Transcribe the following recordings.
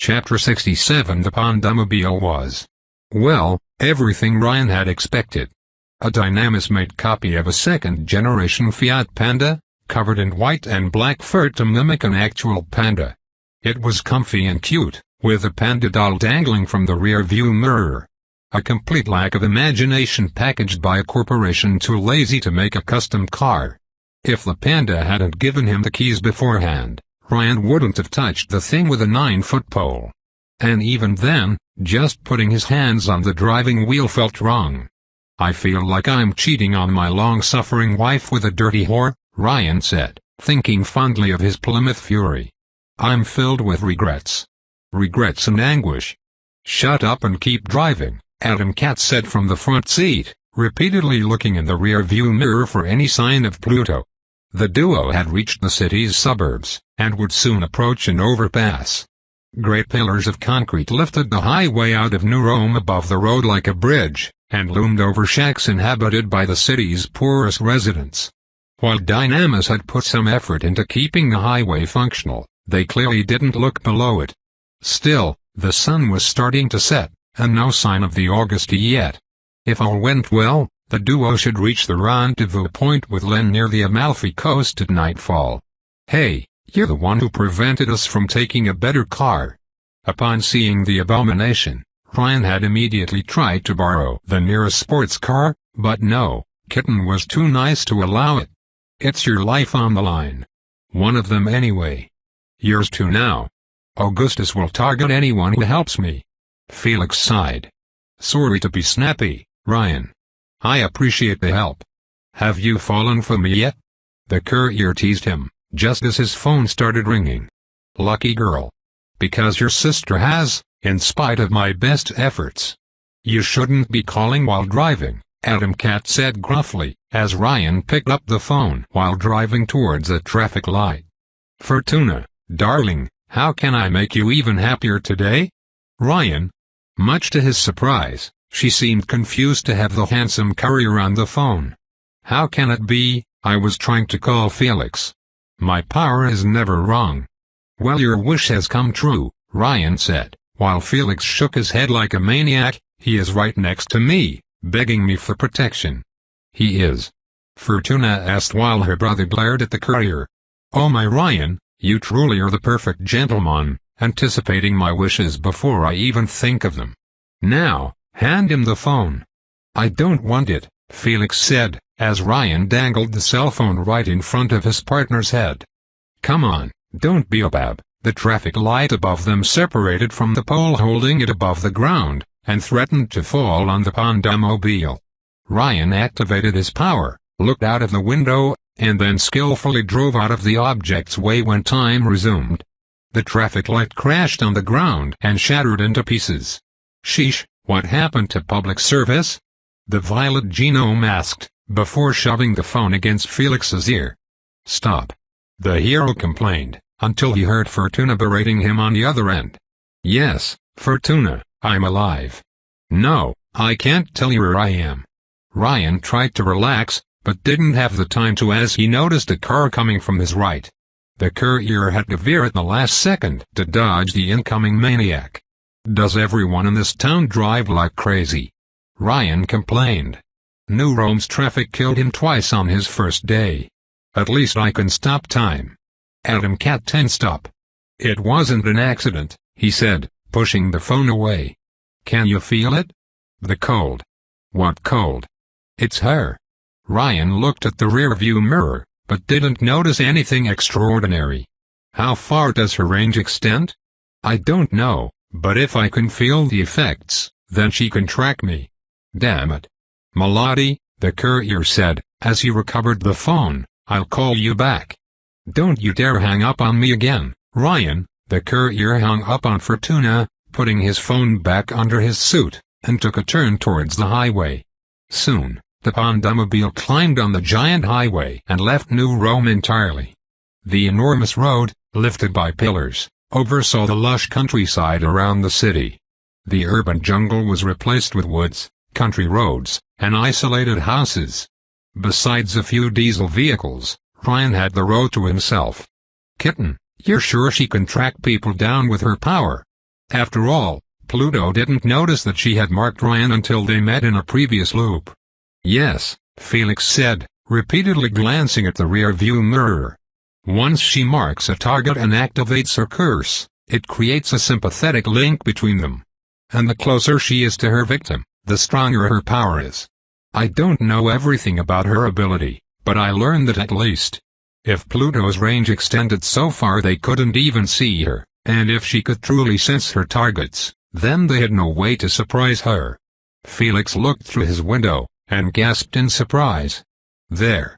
Chapter 67. The Pandamobile was, well, everything Ryan had expected. A Dynamis-made copy of a second-generation Fiat Panda, covered in white and black fur to mimic an actual panda. It was comfy and cute, with a panda doll dangling from the rear-view mirror. A complete lack of imagination packaged by a corporation too lazy to make a custom car. If the panda hadn't given him the keys beforehand, Ryan wouldn't have touched the thing with a 9-foot pole. And even then, just putting his hands on the driving wheel felt wrong. "I feel like I'm cheating on my long-suffering wife with a dirty whore," Ryan said, thinking fondly of his Plymouth Fury. "I'm filled with regrets. Regrets and anguish." "Shut up and keep driving," Adam Katz said from the front seat, repeatedly looking in the rear-view mirror for any sign of Pluto. The duo had reached the city's suburbs, and would soon approach an overpass. Great pillars of concrete lifted the highway out of New Rome above the road like a bridge, and loomed over shacks inhabited by the city's poorest residents. While Dynamis had put some effort into keeping the highway functional, they clearly didn't look below it. Still, the sun was starting to set, and no sign of the August yet. If all went well, the duo should reach the rendezvous point with Len near the Amalfi Coast at nightfall. "Hey, you're the one who prevented us from taking a better car." Upon seeing the abomination, Ryan had immediately tried to borrow the nearest sports car, but no, Kitten was too nice to allow it. "It's your life on the line. One of them anyway. Yours too now. Augustus will target anyone who helps me." Felix sighed. "Sorry to be snappy, Ryan. I appreciate the help. Have you fallen for me yet?" The courier teased him, just as his phone started ringing. "Lucky girl. Because your sister has, in spite of my best efforts." "You shouldn't be calling while driving," Adam Katz said gruffly, as Ryan picked up the phone while driving towards a traffic light. "Fortuna, darling, how can I make you even happier today?" "Ryan." Much to his surprise, she seemed confused to have the handsome courier on the phone. "How can it be? I was trying to call Felix. My power is never wrong." "Well, your wish has come true," Ryan said, while Felix shook his head like a maniac. "He is right next to me, begging me for protection." "He is?" Fortuna asked while her brother glared at the courier. "Oh my Ryan, you truly are the perfect gentleman, anticipating my wishes before I even think of them. Now, hand him the phone." "I don't want it," Felix said, as Ryan dangled the cell phone right in front of his partner's head. "Come on, don't be a bab." The traffic light above them separated from the pole holding it above the ground, and threatened to fall on the Pandamobile. Ryan activated his power, looked out of the window, and then skillfully drove out of the object's way when time resumed. The traffic light crashed on the ground and shattered into pieces. "Sheesh, what happened to public service?" the violet genome asked, before shoving the phone against Felix's ear. "Stop," the hero complained, until he heard Fortuna berating him on the other end. "Yes, Fortuna, I'm alive. No, I can't tell you where I am." Ryan tried to relax, but didn't have the time to as he noticed a car coming from his right. The courier had to veer at the last second to dodge the incoming maniac. "Does everyone in this town drive like crazy?" Ryan complained. "New Rome's traffic killed him twice on his first day. At least I can stop time." Adam Katz tensed up. "It wasn't an accident," he said, pushing the phone away. "Can you feel it? The cold." "What cold?" "It's her." Ryan looked at the rearview mirror, but didn't notice anything extraordinary. "How far does her range extend?" "I don't know, but if I can feel the effects, then she can track me." "Damn it. Melody," the courier said, as he recovered the phone, "I'll call you back. Don't you dare hang up on me again, Ryan." The courier hung up on Fortuna, putting his phone back under his suit, and took a turn towards the highway. Soon, the Pandamobile climbed on the giant highway and left New Rome entirely. The enormous road, lifted by pillars, oversaw the lush countryside around the city. The urban jungle was replaced with woods, country roads, and isolated houses. Besides a few diesel vehicles, Ryan had the road to himself. "Kitten, you're sure she can track people down with her power?" After all, Pluto didn't notice that she had marked Ryan until they met in a previous loop. "Yes," Felix said, repeatedly glancing at the rear-view mirror. "Once she marks a target and activates her curse, it creates a sympathetic link between them. And the closer she is to her victim, the stronger her power is. I don't know everything about her ability, but I learned that at least. If Pluto's range extended so far they couldn't even see her, and if she could truly sense her targets, then they had no way to surprise her." Felix looked through his window, and gasped in surprise. There.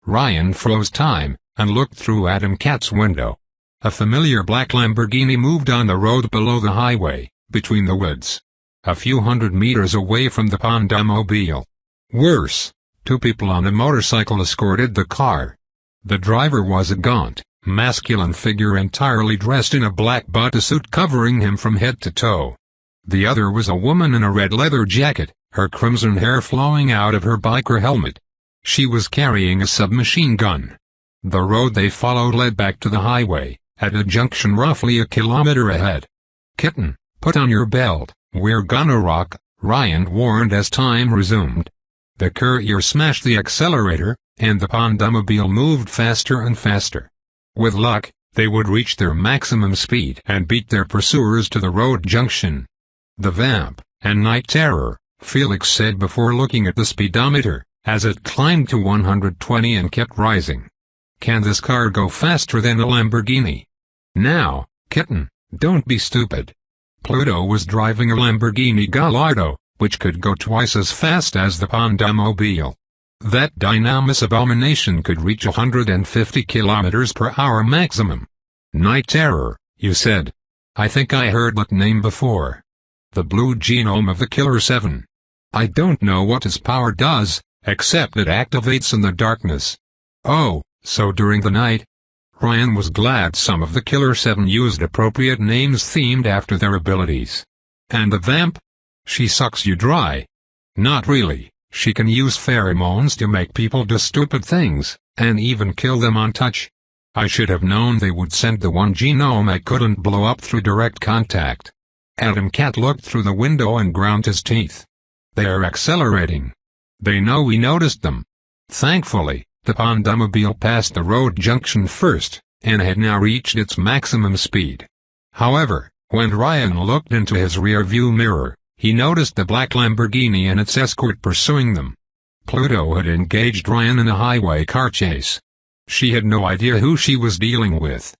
Ryan froze time, and looked through Adam Katz's window. A familiar black Lamborghini moved on the road below the highway, between the woods. A few hundred meters away from the Pandamobile. Worse, two people on a motorcycle escorted the car. The driver was a gaunt, masculine figure entirely dressed in a black bodysuit covering him from head to toe. The other was a woman in a red leather jacket, her crimson hair flowing out of her biker helmet. She was carrying a submachine gun. The road they followed led back to the highway, at a junction roughly a kilometer ahead. "Kitten, put on your belt, we're gonna rock," Ryan warned as time resumed. The courier smashed the accelerator, and the Pandamobile moved faster and faster. With luck, they would reach their maximum speed and beat their pursuers to the road junction. "The Vamp, and Night Terror," Felix said before looking at the speedometer, as it climbed to 120 and kept rising. "Can this car go faster than a Lamborghini?" "Now, Kitten, don't be stupid." Pluto was driving a Lamborghini Gallardo, which could go twice as fast as the Pandamobile. That dynamis abomination could reach 150 kilometers per hour maximum. "Night Terror, you said? I think I heard that name before. The blue genome of the Killer 7. I don't know what its power does, except it activates in the darkness." "Oh, so during the night?" Ryan was glad some of the Killer 7 used appropriate names themed after their abilities. "And the Vamp? She sucks you dry." "Not really, she can use pheromones to make people do stupid things, and even kill them on touch. I should have known they would send the one genome I couldn't blow up through direct contact." Adam Katz looked through the window and ground his teeth. "They are accelerating. They know we noticed them." Thankfully, the Pandamobile passed the road junction first, and had now reached its maximum speed. However, when Ryan looked into his rear-view mirror, he noticed the black Lamborghini and its escort pursuing them. Pluto had engaged Ryan in a highway car chase. She had no idea who she was dealing with.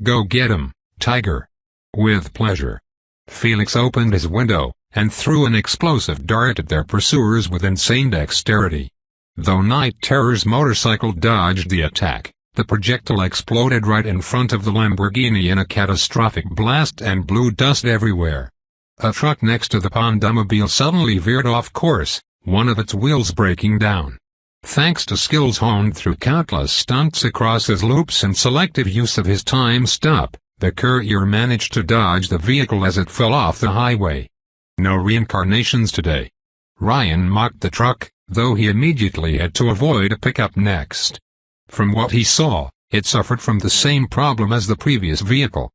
"Go get him, Tiger." "With pleasure." Felix opened his window, and threw an explosive dart at their pursuers with insane dexterity. Though Night Terror's motorcycle dodged the attack, the projectile exploded right in front of the Lamborghini in a catastrophic blast and blew dust everywhere. A truck next to the Pandamobile suddenly veered off course, one of its wheels breaking down. Thanks to skills honed through countless stunts across his loops and selective use of his time stop, the courier managed to dodge the vehicle as it fell off the highway. "No reincarnations today." Ryan mocked the truck, though he immediately had to avoid a pickup next. From what he saw, it suffered from the same problem as the previous vehicle.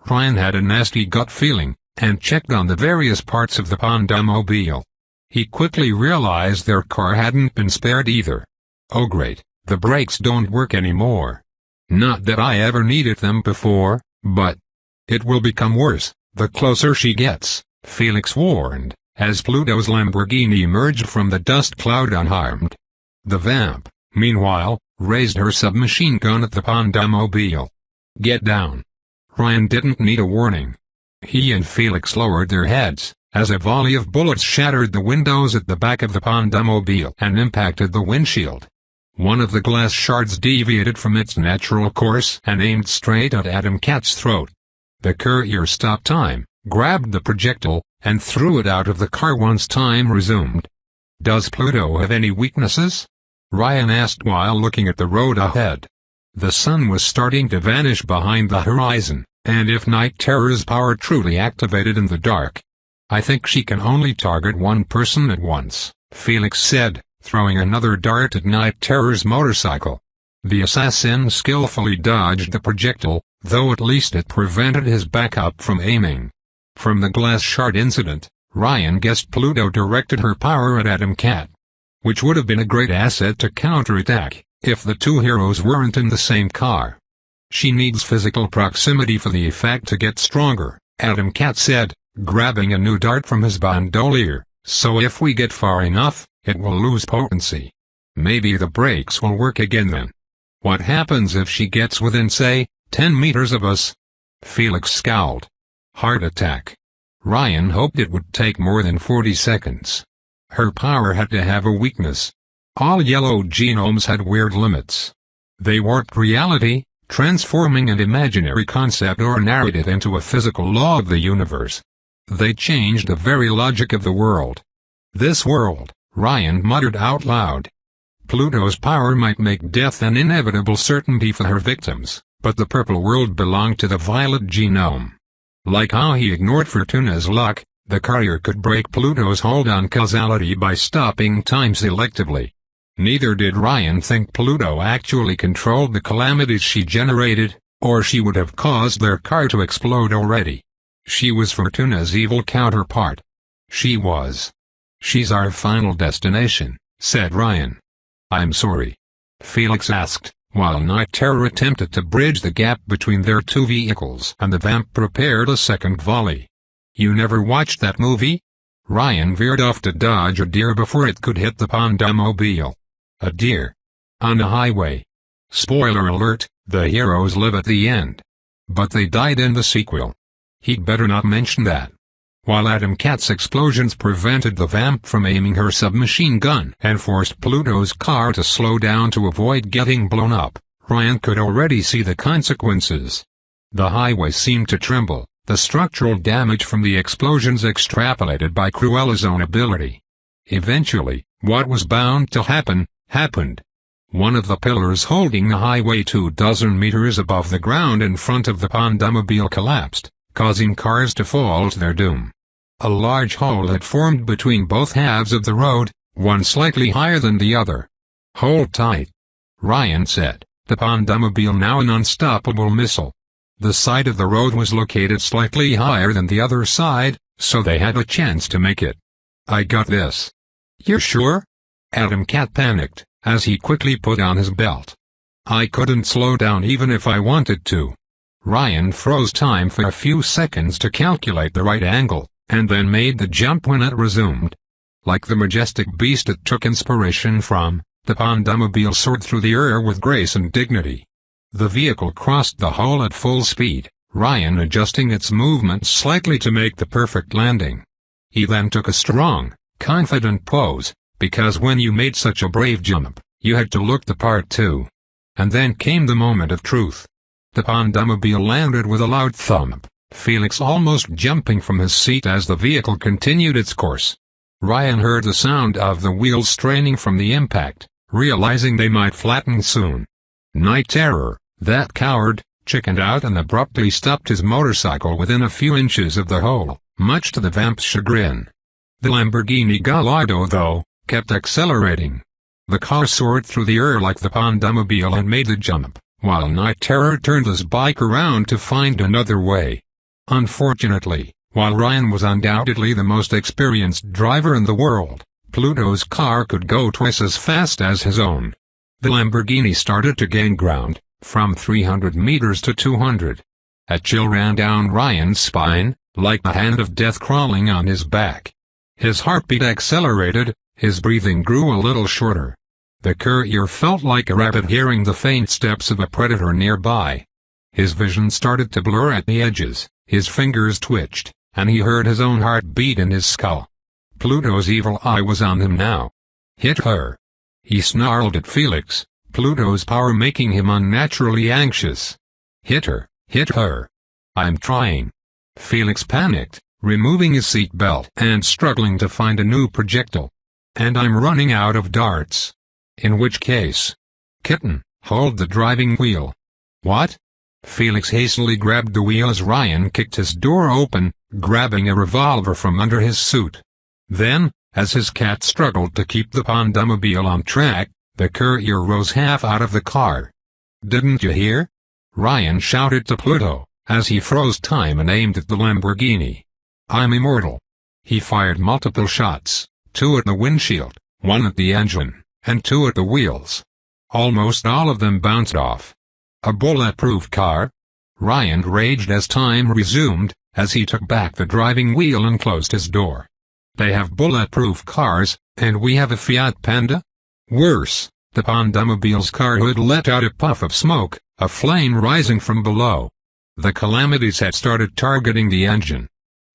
Ryan had a nasty gut feeling, and checked on the various parts of the Pandamobile. He quickly realized their car hadn't been spared either. "Oh great, the brakes don't work anymore. Not that I ever needed them before, but it will become worse the closer she gets," Felix warned, as Pluto's Lamborghini emerged from the dust cloud unharmed. The Vamp, meanwhile, raised her submachine gun at the Pandamobile. "Get down." Ryan didn't need a warning. He and Felix lowered their heads, as a volley of bullets shattered the windows at the back of the Pandamobile and impacted the windshield. One of the glass shards deviated from its natural course and aimed straight at Adam Katz's throat. The courier stopped time, grabbed the projectile, and threw it out of the car once time resumed. "Does Pluto have any weaknesses?" Ryan asked while looking at the road ahead. The sun was starting to vanish behind the horizon, and if Night Terror's power truly activated in the dark, "I think she can only target one person at once," Felix said, throwing another dart at Night Terror's motorcycle. The assassin skillfully dodged the projectile, though at least it prevented his backup from aiming. From the glass shard incident, Ryan guessed Pluto directed her power at Atom Cat, which would have been a great asset to counterattack if the two heroes weren't in the same car. "She needs physical proximity for the effect to get stronger," Atom Cat said, grabbing a new dart from his bandolier, "so if we get far enough, it will lose potency. Maybe the brakes will work again then." "What happens if she gets within, say, 10 meters of us?" Felix scowled. "Heart attack." Ryan hoped it would take more than 40 seconds. Her power had to have a weakness. All yellow genomes had weird limits. They warped reality, transforming an imaginary concept or narrative into a physical law of the universe. They changed the very logic of the world. "This world," Ryan muttered out loud. Pluto's power might make death an inevitable certainty for her victims, but the purple world belonged to the violet genome. Like how he ignored Fortuna's luck, the courier could break Pluto's hold on causality by stopping time selectively. Neither did Ryan think Pluto actually controlled the calamities she generated, or she would have caused their car to explode already. She was Fortuna's evil counterpart. "She's our final destination," said Ryan. "I'm sorry," Felix asked, while Night Terror attempted to bridge the gap between their two vehicles and the vamp prepared a second volley. "You never watched that movie?" Ryan veered off to dodge a deer before it could hit the Pandamobile. A deer. On a highway. Spoiler alert, the heroes live at the end. But they died in the sequel. He'd better not mention that. While Atom Cat's explosions prevented the vamp from aiming her submachine gun and forced Pluto's car to slow down to avoid getting blown up, Ryan could already see the consequences. The highway seemed to tremble, the structural damage from the explosions extrapolated by Cruella's own ability. Eventually, what was bound to happen, happened. One of the pillars holding the highway 24 meters above the ground in front of the Pandamobile collapsed, causing cars to fall to their doom. A large hole had formed between both halves of the road, one slightly higher than the other. "Hold tight," Ryan said, the Pandamobile now an unstoppable missile. The side of the road was located slightly higher than the other side, so they had a chance to make it. "I got this." "You're sure?" Atom Cat panicked, as he quickly put on his belt. "I couldn't slow down even if I wanted to." Ryan froze time for a few seconds to calculate the right angle, and then made the jump when it resumed. Like the majestic beast it took inspiration from, the Pandamobile soared through the air with grace and dignity. The vehicle crossed the hole at full speed, Ryan adjusting its movements slightly to make the perfect landing. He then took a strong, confident pose, because when you made such a brave jump, you had to look the part too. And then came the moment of truth. The Pandamobile landed with a loud thump, Felix almost jumping from his seat as the vehicle continued its course. Ryan heard the sound of the wheels straining from the impact, realizing they might flatten soon. Night Terror, that coward, chickened out and abruptly stopped his motorcycle within a few inches of the hole, much to the vamp's chagrin. The Lamborghini Gallardo, though, kept accelerating. The car soared through the air like the Pandamobile and made the jump, while Night Terror turned his bike around to find another way. Unfortunately, while Ryan was undoubtedly the most experienced driver in the world, Pluto's car could go twice as fast as his own. The Lamborghini started to gain ground, from 300 meters to 200. A chill ran down Ryan's spine, like the hand of death crawling on his back. His heartbeat accelerated, his breathing grew a little shorter. The courier felt like a rabbit hearing the faint steps of a predator nearby. His vision started to blur at the edges, his fingers twitched, and he heard his own heart beat in his skull. Pluto's evil eye was on him now. "Hit her!" He snarled at Felix, Pluto's power making him unnaturally anxious. "Hit her, hit her!" "I'm trying." Felix panicked, removing his seat belt and struggling to find a new projectile. "And I'm running out of darts." "In which case?" "Kitten, hold the driving wheel." "What?" Felix hastily grabbed the wheel as Ryan kicked his door open, grabbing a revolver from under his suit. Then, as his cat struggled to keep the Pandamobile on track, the courier rose half out of the car. "Didn't you hear?" Ryan shouted to Pluto, as he froze time and aimed at the Lamborghini. I'm immortal. He fired multiple shots, 2 at the windshield, 1 at the engine, and 2 at the wheels. Almost all of them bounced off. A bulletproof car? Ryan raged as time resumed, as he took back the driving wheel and closed his door. They have bulletproof cars, and we have a Fiat Panda? Worse, the Pandamobile's car hood let out a puff of smoke, a flame rising from below. The calamities had started targeting the engine.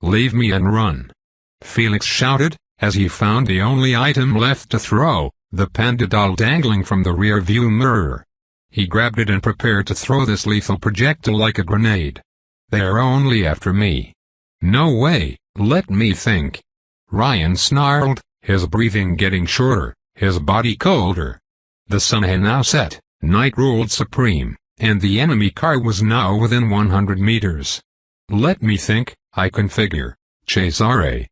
"Leave me and run," Felix shouted, as he found the only item left to throw, the panda doll dangling from the rear-view mirror. He grabbed it and prepared to throw this lethal projectile like a grenade. "They're only after me." "No way, let me think." Ryan snarled, his breathing getting shorter, his body colder. The sun had now set, night ruled supreme, and the enemy car was now within 100 meters. "Let me think, I can figure. Cesare."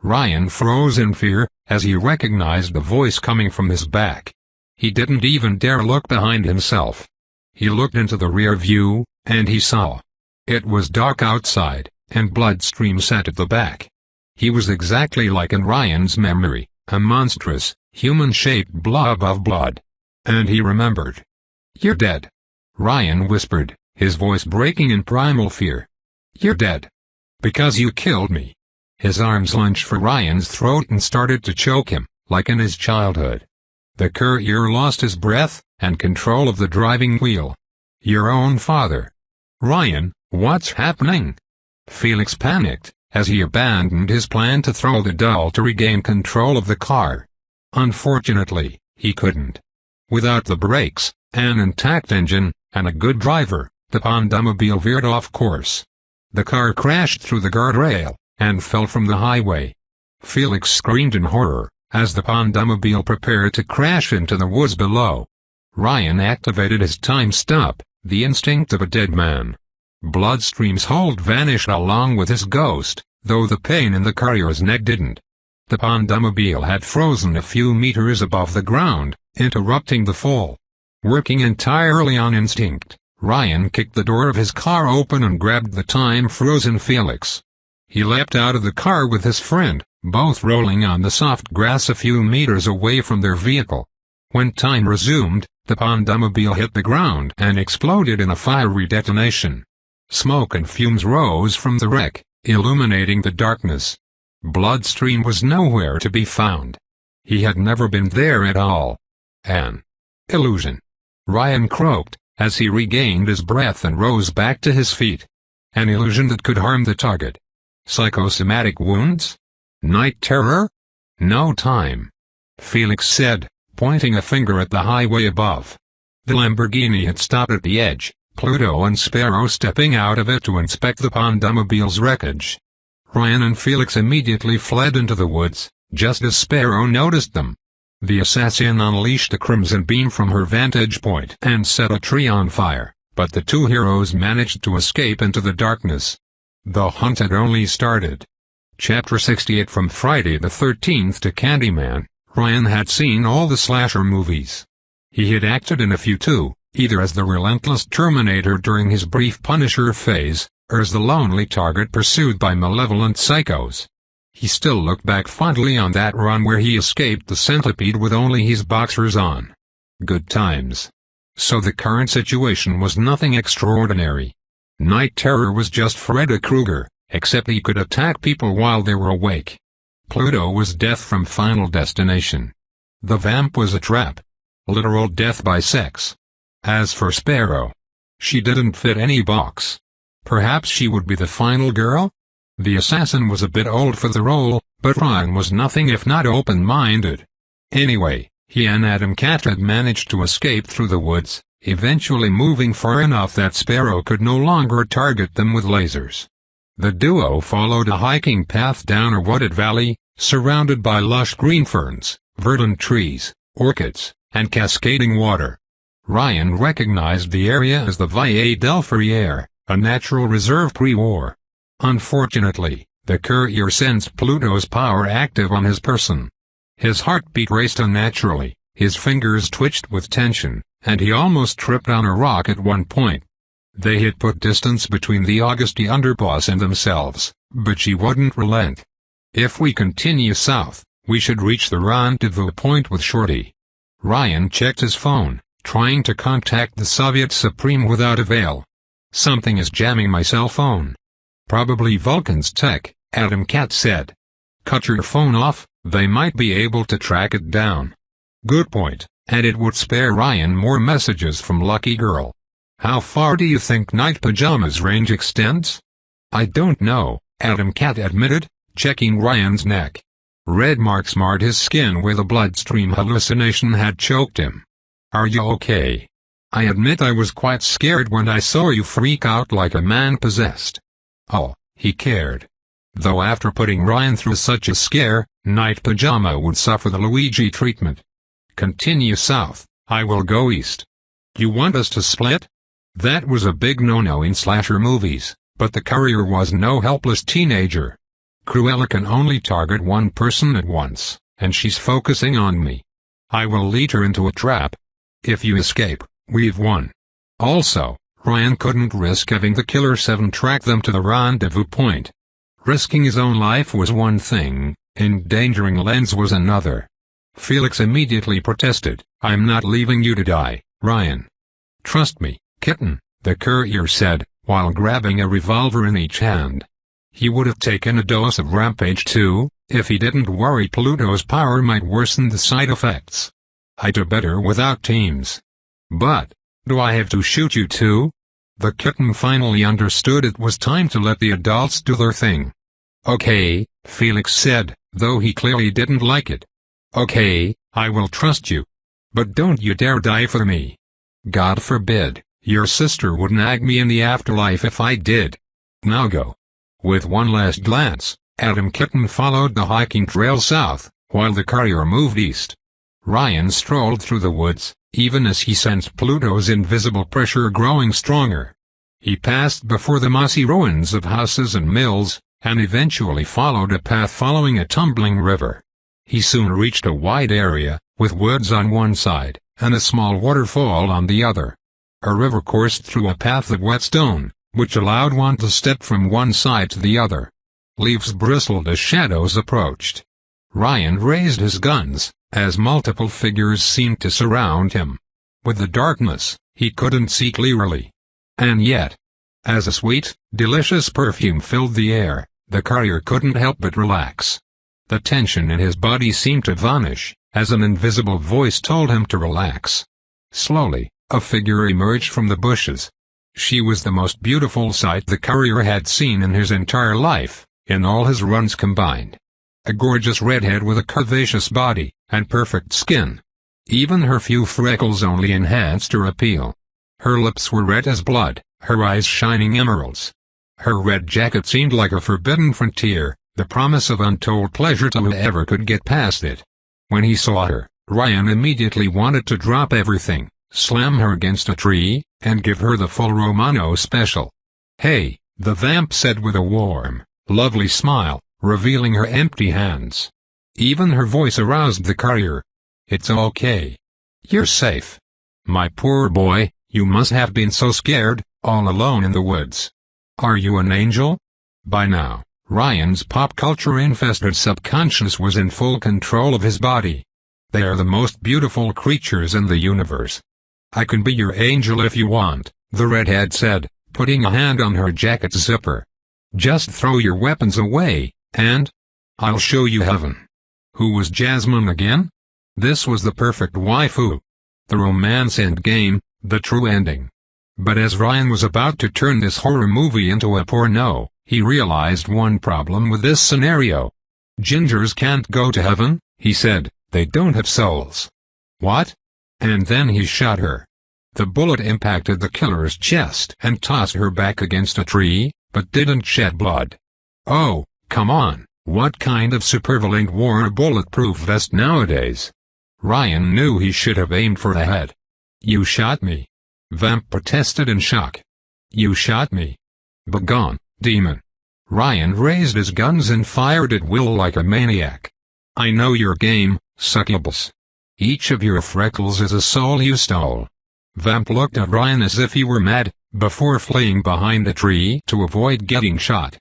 Ryan froze in fear, as he recognized the voice coming from his back. He didn't even dare look behind himself. He looked into the rear view, and he saw. It was dark outside, and blood streamed set at the back. He was exactly like in Ryan's memory, a monstrous, human-shaped blob of blood. And he remembered. "You're dead," Ryan whispered, his voice breaking in primal fear. "You're dead. Because you killed me." His arms lunged for Ryan's throat and started to choke him, like in his childhood. The courier lost his breath, and control of the driving wheel. "Your own father." "Ryan, what's happening?" Felix panicked, as he abandoned his plan to throw the doll to regain control of the car. Unfortunately, he couldn't. Without the brakes, an intact engine, and a good driver, the Pandamobile veered off course. The car crashed through the guardrail, and fell from the highway. Felix screamed in horror, as the Pandamobile prepared to crash into the woods below. Ryan activated his time stop, the instinct of a dead man. Bloodstream's hold vanished along with his ghost, though the pain in the courier's neck didn't. The Pandamobile had frozen a few meters above the ground, interrupting the fall. Working entirely on instinct, Ryan kicked the door of his car open and grabbed the time-frozen Felix. He leapt out of the car with his friend, both rolling on the soft grass a few meters away from their vehicle. When time resumed, the Pandamobile hit the ground and exploded in a fiery detonation. Smoke and fumes rose from the wreck, illuminating the darkness. Bloodstream was nowhere to be found. He had never been there at all. An illusion. Ryan croaked, as he regained his breath and rose back to his feet. An illusion that could harm the target. Psychosomatic wounds? Night terror? No time. Felix said, pointing a finger at the highway above. The Lamborghini had stopped at the edge, Pluto and Sparrow stepping out of it to inspect the Pandamobile's wreckage. Ryan and Felix immediately fled into the woods, just as Sparrow noticed them. The assassin unleashed a crimson beam from her vantage point and set a tree on fire, but the two heroes managed to escape into the darkness. The hunt had only started. Chapter 68. From Friday the 13th to Candyman, Ryan had seen all the slasher movies. He had acted in a few too, either as the relentless Terminator during his brief Punisher phase, or as the lonely target pursued by malevolent psychos. He still looked back fondly on that run where he escaped the centipede with only his boxers on. Good times. So the current situation was nothing extraordinary. Night terror was just Freddy Krueger, except he could attack people while they were awake. Pluto was death from Final Destination. The vamp was a trap. Literal death by sex. As for Sparrow, she didn't fit any box. Perhaps she would be the final girl? The assassin was a bit old for the role, but Ryan was nothing if not open-minded. Anyway, he and Adam Cat had managed to escape through the woods, eventually moving far enough that Sparrow could no longer target them with lasers. The duo followed a hiking path down a wooded valley, surrounded by lush green ferns, verdant trees, orchids, and cascading water. Ryan recognized the area as the Valle del Ferrier, a natural reserve pre-war. Unfortunately, the courier sensed Pluto's power active on his person. His heartbeat raced unnaturally, his fingers twitched with tension, and he almost tripped on a rock at one point. They had put distance between the augusty underboss and themselves, but she wouldn't relent. If we continue south, we should reach the rendezvous point with Shorty. Ryan checked his phone, trying to contact the Soviet Supreme without avail. Something is jamming my cell phone. Probably Vulcan's tech, Adam Cat said. Cut your phone off, they might be able to track it down. Good point, and it would spare Ryan more messages from Lucky Girl. How far do you think Night Pajama's range extends? I don't know, Adam Cat admitted, checking Ryan's neck. Red marks marred his skin where the bloodstream hallucination had choked him. Are you okay? I admit I was quite scared when I saw you freak out like a man possessed. Oh, he cared. Though after putting Ryan through such a scare, Night Pajama would suffer the Luigi treatment. Continue south, I will go east. You want us to split? That was a big no-no in slasher movies, but the courier was no helpless teenager. Cruella can only target one person at once, and she's focusing on me. I will lead her into a trap. If you escape, we've won. Also, Ryan couldn't risk having the Killer 7 track them to the rendezvous point. Risking his own life was one thing, endangering Len's was another. Felix immediately protested, I'm not leaving you to die, Ryan. Trust me, kitten, the courier said, while grabbing a revolver in each hand. He would have taken a dose of Rampage too, if he didn't worry Pluto's power might worsen the side effects. I'd do better without teams. But, do I have to shoot you too? The kitten finally understood it was time to let the adults do their thing. Okay, Felix said, though he clearly didn't like it. Okay, I will trust you. But don't you dare die for me. God forbid, your sister would nag me in the afterlife if I did. Now go. With one last glance, Adam Kitten followed the hiking trail south, while the courier moved east. Ryan strolled through the woods, even as he sensed Pluto's invisible pressure growing stronger. He passed before the mossy ruins of houses and mills, and eventually followed a path following a tumbling river. He soon reached a wide area, with woods on one side, and a small waterfall on the other. A river coursed through a path of wet stone, which allowed one to step from one side to the other. Leaves bristled as shadows approached. Ryan raised his guns, as multiple figures seemed to surround him. With the darkness, he couldn't see clearly. And yet, as a sweet, delicious perfume filled the air, the courier couldn't help but relax. The tension in his body seemed to vanish, as an invisible voice told him to relax. Slowly, a figure emerged from the bushes. She was the most beautiful sight the courier had seen in his entire life, in all his runs combined. A gorgeous redhead with a curvaceous body, and perfect skin. Even her few freckles only enhanced her appeal. Her lips were red as blood, her eyes shining emeralds. Her red jacket seemed like a forbidden frontier, the promise of untold pleasure to whoever could get past it. When he saw her, Ryan immediately wanted to drop everything, slam her against a tree, and give her the full Romano special. Hey, the vamp said with a warm, lovely smile, revealing her empty hands. Even her voice aroused the courier. It's okay. You're safe. My poor boy, you must have been so scared, all alone in the woods. Are you an angel? By now, Ryan's pop culture-infested subconscious was in full control of his body. They are the most beautiful creatures in the universe. I can be your angel if you want, the redhead said, putting a hand on her jacket zipper. Just throw your weapons away, and I'll show you heaven. Who was Jasmine again? This was the perfect waifu. The romance endgame, the true ending. But as Ryan was about to turn this horror movie into a porno, he realized one problem with this scenario. Gingers can't go to heaven, he said, they don't have souls. What? And then he shot her. The bullet impacted the killer's chest and tossed her back against a tree, but didn't shed blood. Oh, come on, what kind of supervillain wore a bulletproof vest nowadays? Ryan knew he should have aimed for the head. You shot me. Vamp protested in shock. You shot me. Begone, demon. Ryan raised his guns and fired at will like a maniac. I know your game, succubus. Each of your freckles is a soul you stole. Vamp looked at Ryan as if he were mad, before fleeing behind a tree to avoid getting shot.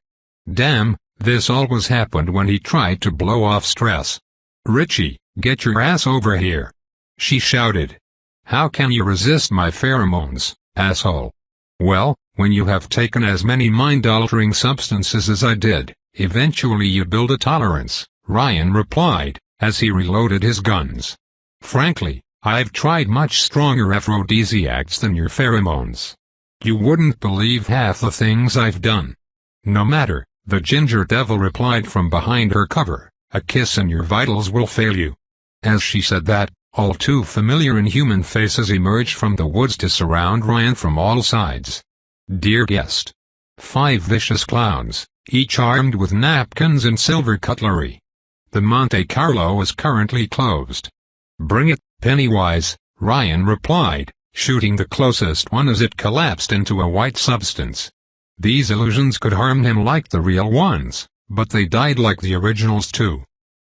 Damn, this always happened when he tried to blow off stress. "Richie, get your ass over here!" she shouted. "How can you resist my pheromones, asshole?" "Well, when you have taken as many mind-altering substances as I did, eventually you build a tolerance," Ryan replied, as he reloaded his guns. "Frankly, I've tried much stronger aphrodisiacs than your pheromones. You wouldn't believe half the things I've done." "No matter," the ginger devil replied from behind her cover, "a kiss and your vitals will fail you." As she said that, all too familiar inhuman faces emerged from the woods to surround Ryan from all sides. Dear guest. 5 vicious clowns, each armed with napkins and silver cutlery. The Monte Carlo is currently closed. "Bring it, Pennywise," Ryan replied, shooting the closest one as it collapsed into a white substance. These illusions could harm him like the real ones, but they died like the originals too.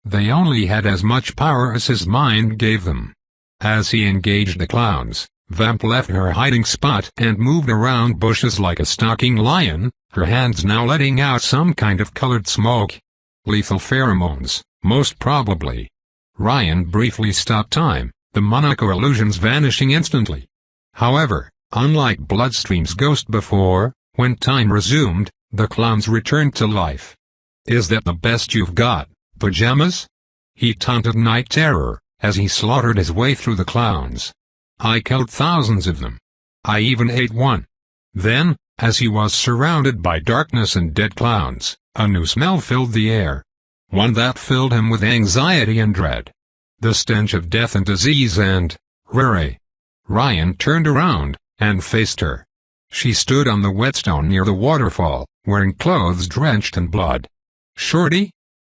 They only had as much power as his mind gave them. As he engaged the clowns, Vamp left her hiding spot and moved around bushes like a stalking lion, her hands now letting out some kind of colored smoke. Lethal pheromones, most probably. Ryan briefly stopped time, the Monaco illusions vanishing instantly. However, unlike Bloodstream's ghost before, when time resumed, the clowns returned to life. "Is that the best you've got, pajamas?" he taunted Night Terror, as he slaughtered his way through the clowns. "I killed thousands of them. I even ate one." Then, as he was surrounded by darkness and dead clowns, a new smell filled the air. One that filled him with anxiety and dread. The stench of death and disease and Rere. Ryan turned around, and faced her. She stood on the whetstone near the waterfall, wearing clothes drenched in blood. "Shorty?"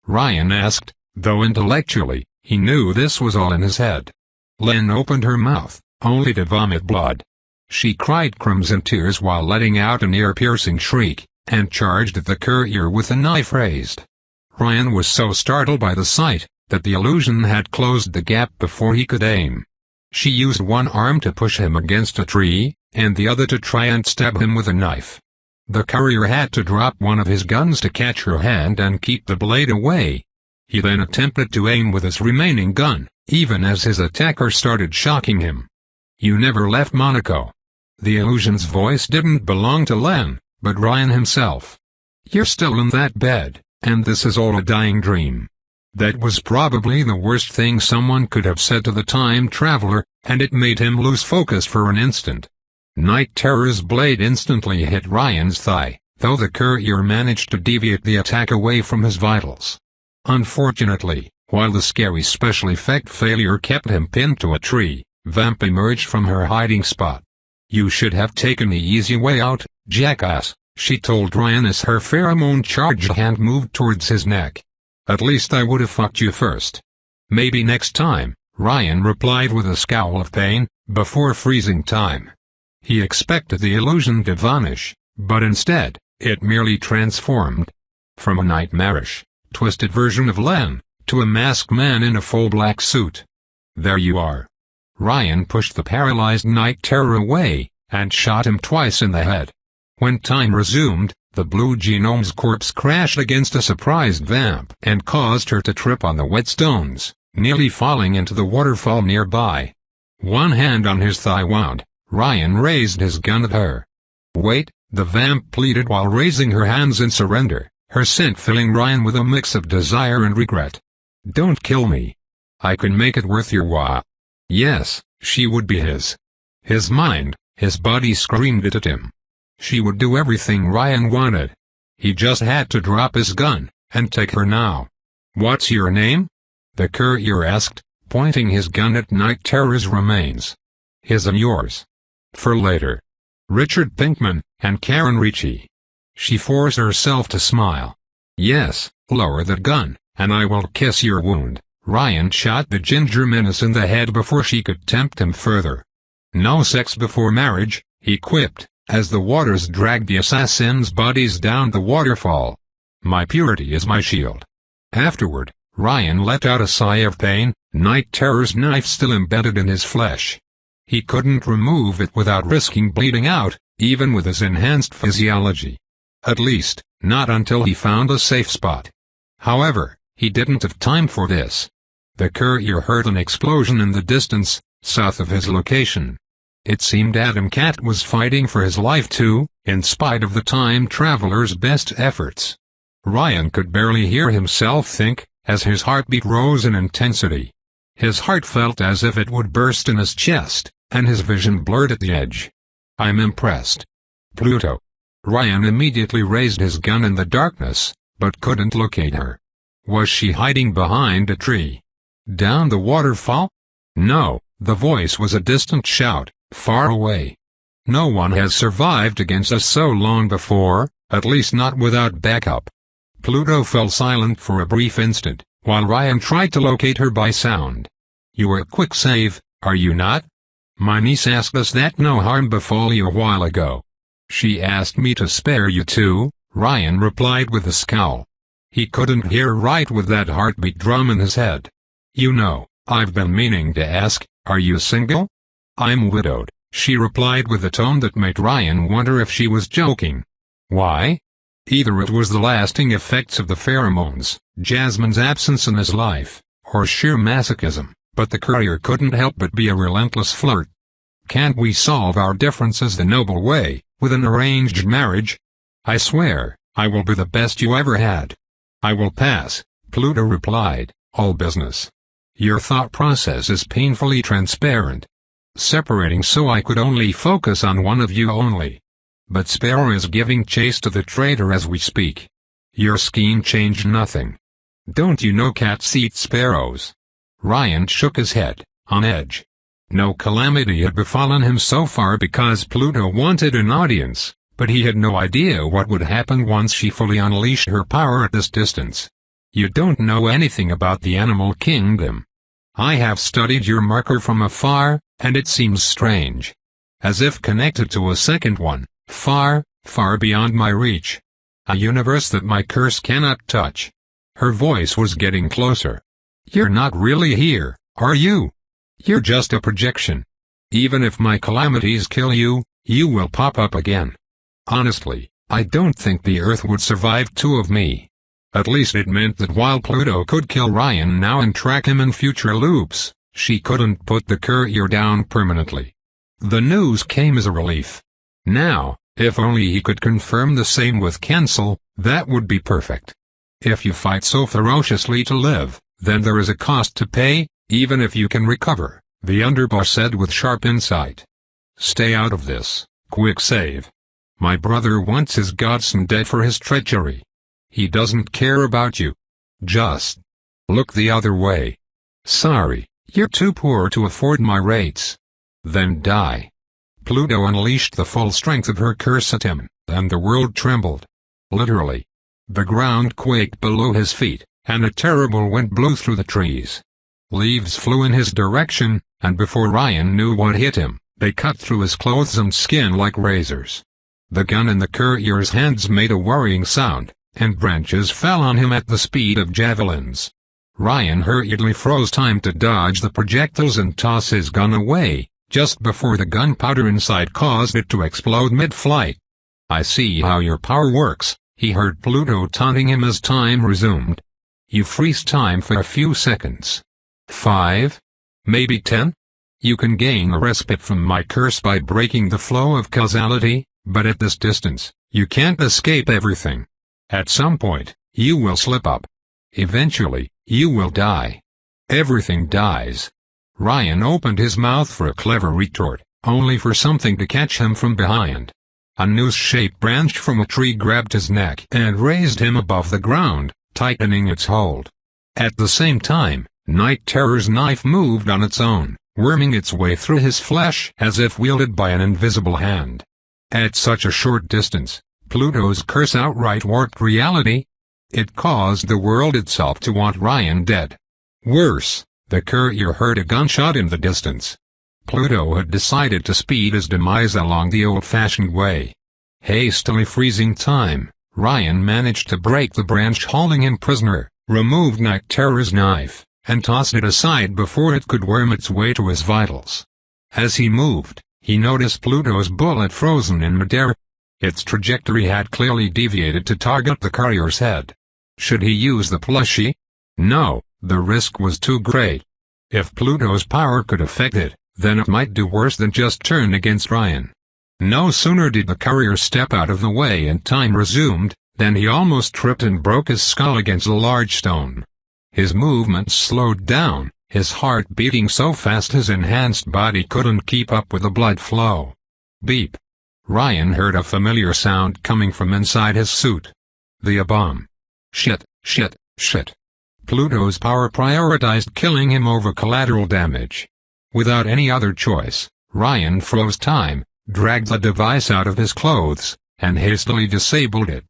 Ryan asked, though intellectually, he knew this was all in his head. Len opened her mouth, only to vomit blood. She cried crimson tears while letting out an ear-piercing shriek, and charged at the courier with a knife raised. Ryan was so startled by the sight, that the illusion had closed the gap before he could aim. She used one arm to push him against a tree, and the other to try and stab him with a knife. The courier had to drop one of his guns to catch her hand and keep the blade away. He then attempted to aim with his remaining gun, even as his attacker started shocking him. "You never left Monaco." The illusion's voice didn't belong to Len, but Ryan himself. "You're still in that bed, and this is all a dying dream." That was probably the worst thing someone could have said to the time traveler, and it made him lose focus for an instant. Night Terror's blade instantly hit Ryan's thigh, though the courier managed to deviate the attack away from his vitals. Unfortunately, while the scary special effect failure kept him pinned to a tree, Vamp emerged from her hiding spot. "You should have taken the easy way out, jackass," she told Ryan as her pheromone-charged hand moved towards his neck. "At least I would have fucked you first." "Maybe next time," Ryan replied with a scowl of pain, before freezing time. He expected the illusion to vanish, but instead, it merely transformed. From a nightmarish, twisted version of Len, to a masked man in a full black suit. "There you are." Ryan pushed the paralyzed Night Terror away, and shot him twice in the head. When time resumed, the blue genome's corpse crashed against a surprised Vamp and caused her to trip on the wet stones, nearly falling into the waterfall nearby. One hand on his thigh wound, Ryan raised his gun at her. "Wait," the Vamp pleaded while raising her hands in surrender, her scent filling Ryan with a mix of desire and regret. "Don't kill me. I can make it worth your while." Yes, she would be his. His mind, his body screamed it at him. She would do everything Ryan wanted. He just had to drop his gun, and take her now. "What's your name?" the courier asked, pointing his gun at Night Terror's remains. "His and yours. For later. Richard Pinkman, and Karen Ricci." She forced herself to smile. "Yes, lower that gun, and I will kiss your wound." Ryan shot the ginger menace in the head before she could tempt him further. "No sex before marriage," he quipped, as the waters dragged the assassins' bodies down the waterfall. "My purity is my shield." Afterward, Ryan let out a sigh of pain, Night Terror's knife still embedded in his flesh. He couldn't remove it without risking bleeding out, even with his enhanced physiology. At least, not until he found a safe spot. However, he didn't have time for this. The courier heard an explosion in the distance, south of his location. It seemed Adam Cat was fighting for his life too, in spite of the time traveler's best efforts. Ryan could barely hear himself think, as his heartbeat rose in intensity. His heart felt as if it would burst in his chest, and his vision blurred at the edge. "I'm impressed. Pluto." Ryan immediately raised his gun in the darkness, but couldn't locate her. Was she hiding behind a tree? Down the waterfall? No, the voice was a distant shout, far away. "No one has survived against us so long before, at least not without backup." Pluto fell silent for a brief instant, while Ryan tried to locate her by sound. "You were a quick save, are you not? My niece asked us that no harm befall you a while ago." "She asked me to spare you too," Ryan replied with a scowl. He couldn't hear right with that heartbeat drum in his head. "You know, I've been meaning to ask, are you single?" "I'm widowed," she replied with a tone that made Ryan wonder if she was joking. Why? Either it was the lasting effects of the pheromones, Jasmine's absence in his life, or sheer masochism, but the courier couldn't help but be a relentless flirt. "Can't we solve our differences the noble way, with an arranged marriage? I swear, I will be the best you ever had." "I will pass," Pluto replied, "all business. Your thought process is painfully transparent. Separating so I could only focus on one of you only. But Sparrow is giving chase to the traitor as we speak. Your scheme changed nothing. Don't you know cats eat sparrows?" Ryan shook his head, on edge. No calamity had befallen him so far because Pluto wanted an audience, but he had no idea what would happen once she fully unleashed her power at this distance. "You don't know anything about the animal kingdom. I have studied your marker from afar, and it seems strange. As if connected to a second one, far, far beyond my reach. A universe that my curse cannot touch." Her voice was getting closer. "You're not really here, are you? You're just a projection. Even if my calamities kill you, you will pop up again. Honestly, I don't think the Earth would survive two of me." At least it meant that while Pluto could kill Ryan now and track him in future loops, she couldn't put the courier down permanently. The news came as a relief. Now, if only he could confirm the same with Cancel, that would be perfect. If you fight so ferociously to live, then there is a cost to pay, even if you can recover, the underboss said with sharp insight. "Stay out of this, quick save. My brother wants his godson dead for his treachery. He doesn't care about you. Just look the other way. Sorry, you're too poor to afford my rates. Then die." Pluto unleashed the full strength of her curse at him, and the world trembled. Literally. The ground quaked below his feet, and a terrible wind blew through the trees. Leaves flew in his direction, and before Ryan knew what hit him, they cut through his clothes and skin like razors. The gun in the courier's hands made a worrying sound, and branches fell on him at the speed of javelins. Ryan hurriedly froze time to dodge the projectiles and toss his gun away, just before the gunpowder inside caused it to explode mid-flight. "I see how your power works," he heard Pluto taunting him as time resumed. "You freeze time for a few seconds. 5? Maybe 10? You can gain a respite from my curse by breaking the flow of causality, but at this distance, you can't escape everything. At some point, you will slip up. Eventually, you will die. Everything dies." Ryan opened his mouth for a clever retort, only for something to catch him from behind. A noose-shaped branch from a tree grabbed his neck and raised him above the ground, tightening its hold. At the same time, Night Terror's knife moved on its own, worming its way through his flesh as if wielded by an invisible hand. At such a short distance, Pluto's curse outright warped reality. It caused the world itself to want Ryan dead. Worse, the courier heard a gunshot in the distance. Pluto had decided to speed his demise along the old-fashioned way. Hastily freezing time, Ryan managed to break the branch holding him prisoner, removed Night Terror's knife, and tossed it aside before it could worm its way to his vitals. As he moved, he noticed Pluto's bullet frozen in midair. Its trajectory had clearly deviated to target the courier's head. Should he use the plushie? No, the risk was too great. If Pluto's power could affect it, then it might do worse than just turn against Ryan. No sooner did the courier step out of the way and time resumed, than he almost tripped and broke his skull against a large stone. His movements slowed down, his heart beating so fast his enhanced body couldn't keep up with the blood flow. Beep. Ryan heard a familiar sound coming from inside his suit. The A-bomb. Shit, shit, shit. Pluto's power prioritized killing him over collateral damage. Without any other choice, Ryan froze time, dragged the device out of his clothes, and hastily disabled it.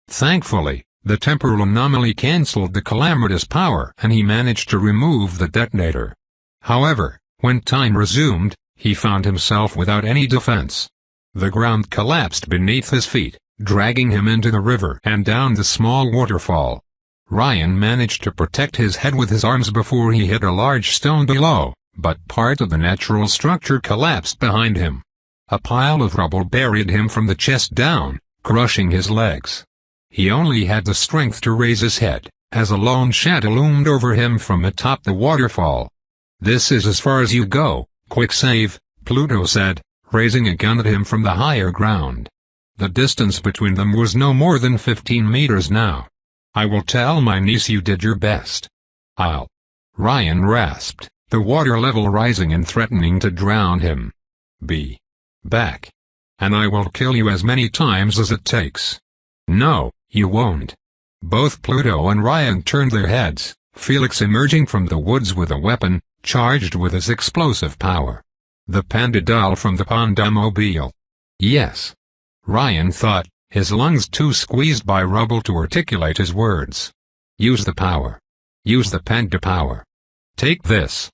Thankfully, the temporal anomaly cancelled the calamitous power and he managed to remove the detonator. However, when time resumed, he found himself without any defense. The ground collapsed beneath his feet, dragging him into the river and down the small waterfall. Ryan managed to protect his head with his arms before he hit a large stone below, but part of the natural structure collapsed behind him. A pile of rubble buried him from the chest down, crushing his legs. He only had the strength to raise his head, as a lone shadow loomed over him from atop the waterfall. "This is as far as you go, quick save," Pluto said, raising a gun at him from the higher ground. The distance between them was no more than 15 meters now. "I will tell my niece you did your best." "I'll..." Ryan rasped, the water level rising and threatening to drown him. "Be back. And I will kill you as many times as it takes." "No, you won't." Both Pluto and Ryan turned their heads, Felix emerging from the woods with a weapon, charged with his explosive power. The panda doll from the Pandamobile. Yes. Ryan thought, his lungs too squeezed by rubble to articulate his words. "Use the power. Use the panda power. Take this."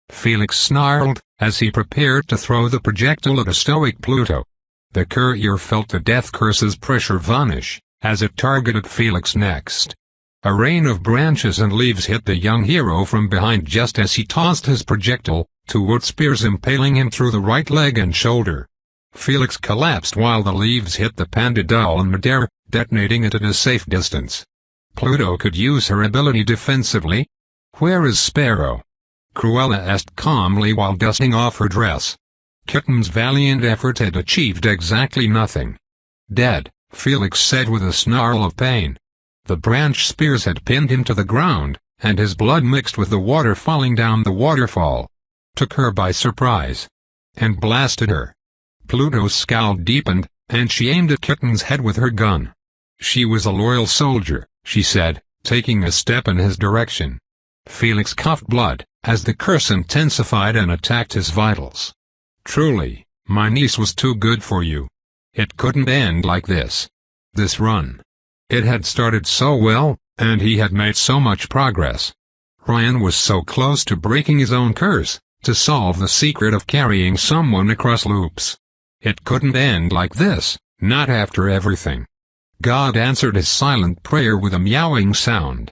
Felix snarled, as he prepared to throw the projectile at a stoic Pluto. The courier felt the death curse's pressure vanish, as it targeted Felix next. A rain of branches and leaves hit the young hero from behind just as he tossed his projectile, two wood spears impaling him through the right leg and shoulder. Felix collapsed while the leaves hit the panda doll in midair, detonating it at a safe distance. Pluto could use her ability defensively. "Where is Sparrow?" Cruella asked calmly while dusting off her dress. Kitten's valiant effort had achieved exactly nothing. "Dead," Felix said with a snarl of pain. The branch spears had pinned him to the ground, and his blood mixed with the water falling down the waterfall. Took her by surprise. And blasted her. Pluto's scowl deepened, and she aimed at Kitten's head with her gun. "She was a loyal soldier," she said, taking a step in his direction. Felix coughed blood, as the curse intensified and attacked his vitals. "Truly, my niece was too good for you. It couldn't end like this. This run. It had started so well, and he had made so much progress. Ryan was so close to breaking his own curse, to solve the secret of carrying someone across loops. It couldn't end like this, not after everything." God answered his silent prayer with a meowing sound.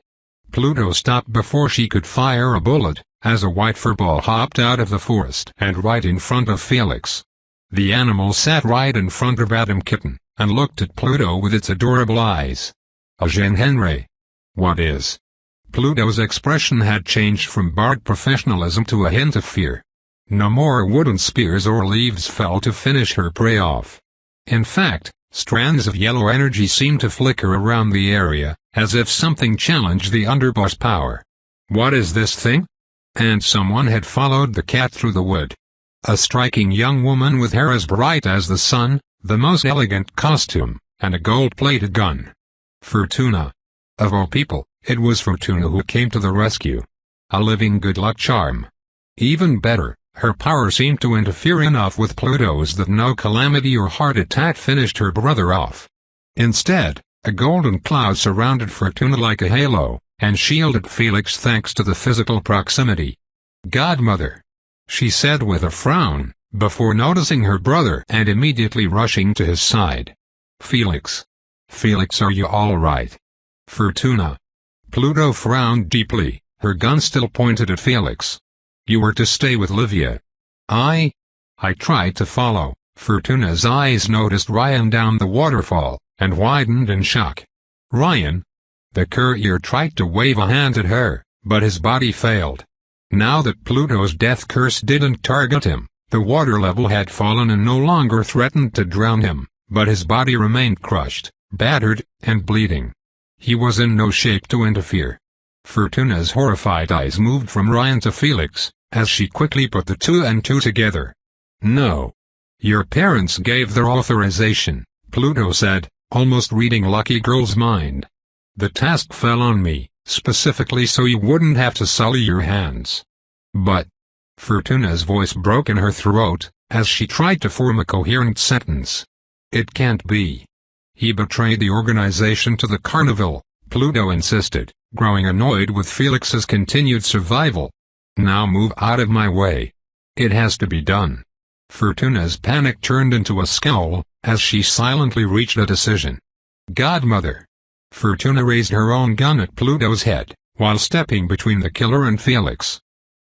Pluto stopped before she could fire a bullet, as a white furball hopped out of the forest and right in front of Felix. The animal sat right in front of Adam Kitten, and looked at Pluto with its adorable eyes. "Jean Henry. What is?" Pluto's expression had changed from barred professionalism to a hint of fear. No more wooden spears or leaves fell to finish her prey off. In fact, strands of yellow energy seemed to flicker around the area, as if something challenged the underboss power. "What is this thing?" And someone had followed the cat through the wood. A striking young woman with hair as bright as the sun, the most elegant costume, and a gold-plated gun. Fortuna. Of all people, it was Fortuna who came to the rescue. A living good luck charm. Even better, her power seemed to interfere enough with Pluto's that no calamity or heart attack finished her brother off. Instead, a golden cloud surrounded Fortuna like a halo, and shielded Felix thanks to the physical proximity. "Godmother," she said with a frown, before noticing her brother and immediately rushing to his side. "Felix. Felix, are you all right?" "Fortuna." Pluto frowned deeply, her gun still pointed at Felix. "You were to stay with Livia." "I?" I tried to follow. Fortuna's eyes noticed Ryan down the waterfall, and widened in shock. Ryan? The courier tried to wave a hand at her, but his body failed. Now that Pluto's death curse didn't target him, the water level had fallen and no longer threatened to drown him, but his body remained crushed, battered, and bleeding. He was in no shape to interfere. Fortuna's horrified eyes moved from Ryan to Felix, as she quickly put the two and two together. No. Your parents gave their authorization, Pluto said, almost reading Lucky Girl's mind. The task fell on me, specifically so you wouldn't have to sully your hands. But... Fortuna's voice broke in her throat, as she tried to form a coherent sentence. It can't be. He betrayed the organization to the carnival, Pluto insisted, growing annoyed with Felix's continued survival. Now move out of my way. It has to be done. Fortuna's panic turned into a scowl, as she silently reached a decision. Godmother. Fortuna raised her own gun at Pluto's head, while stepping between the killer and Felix.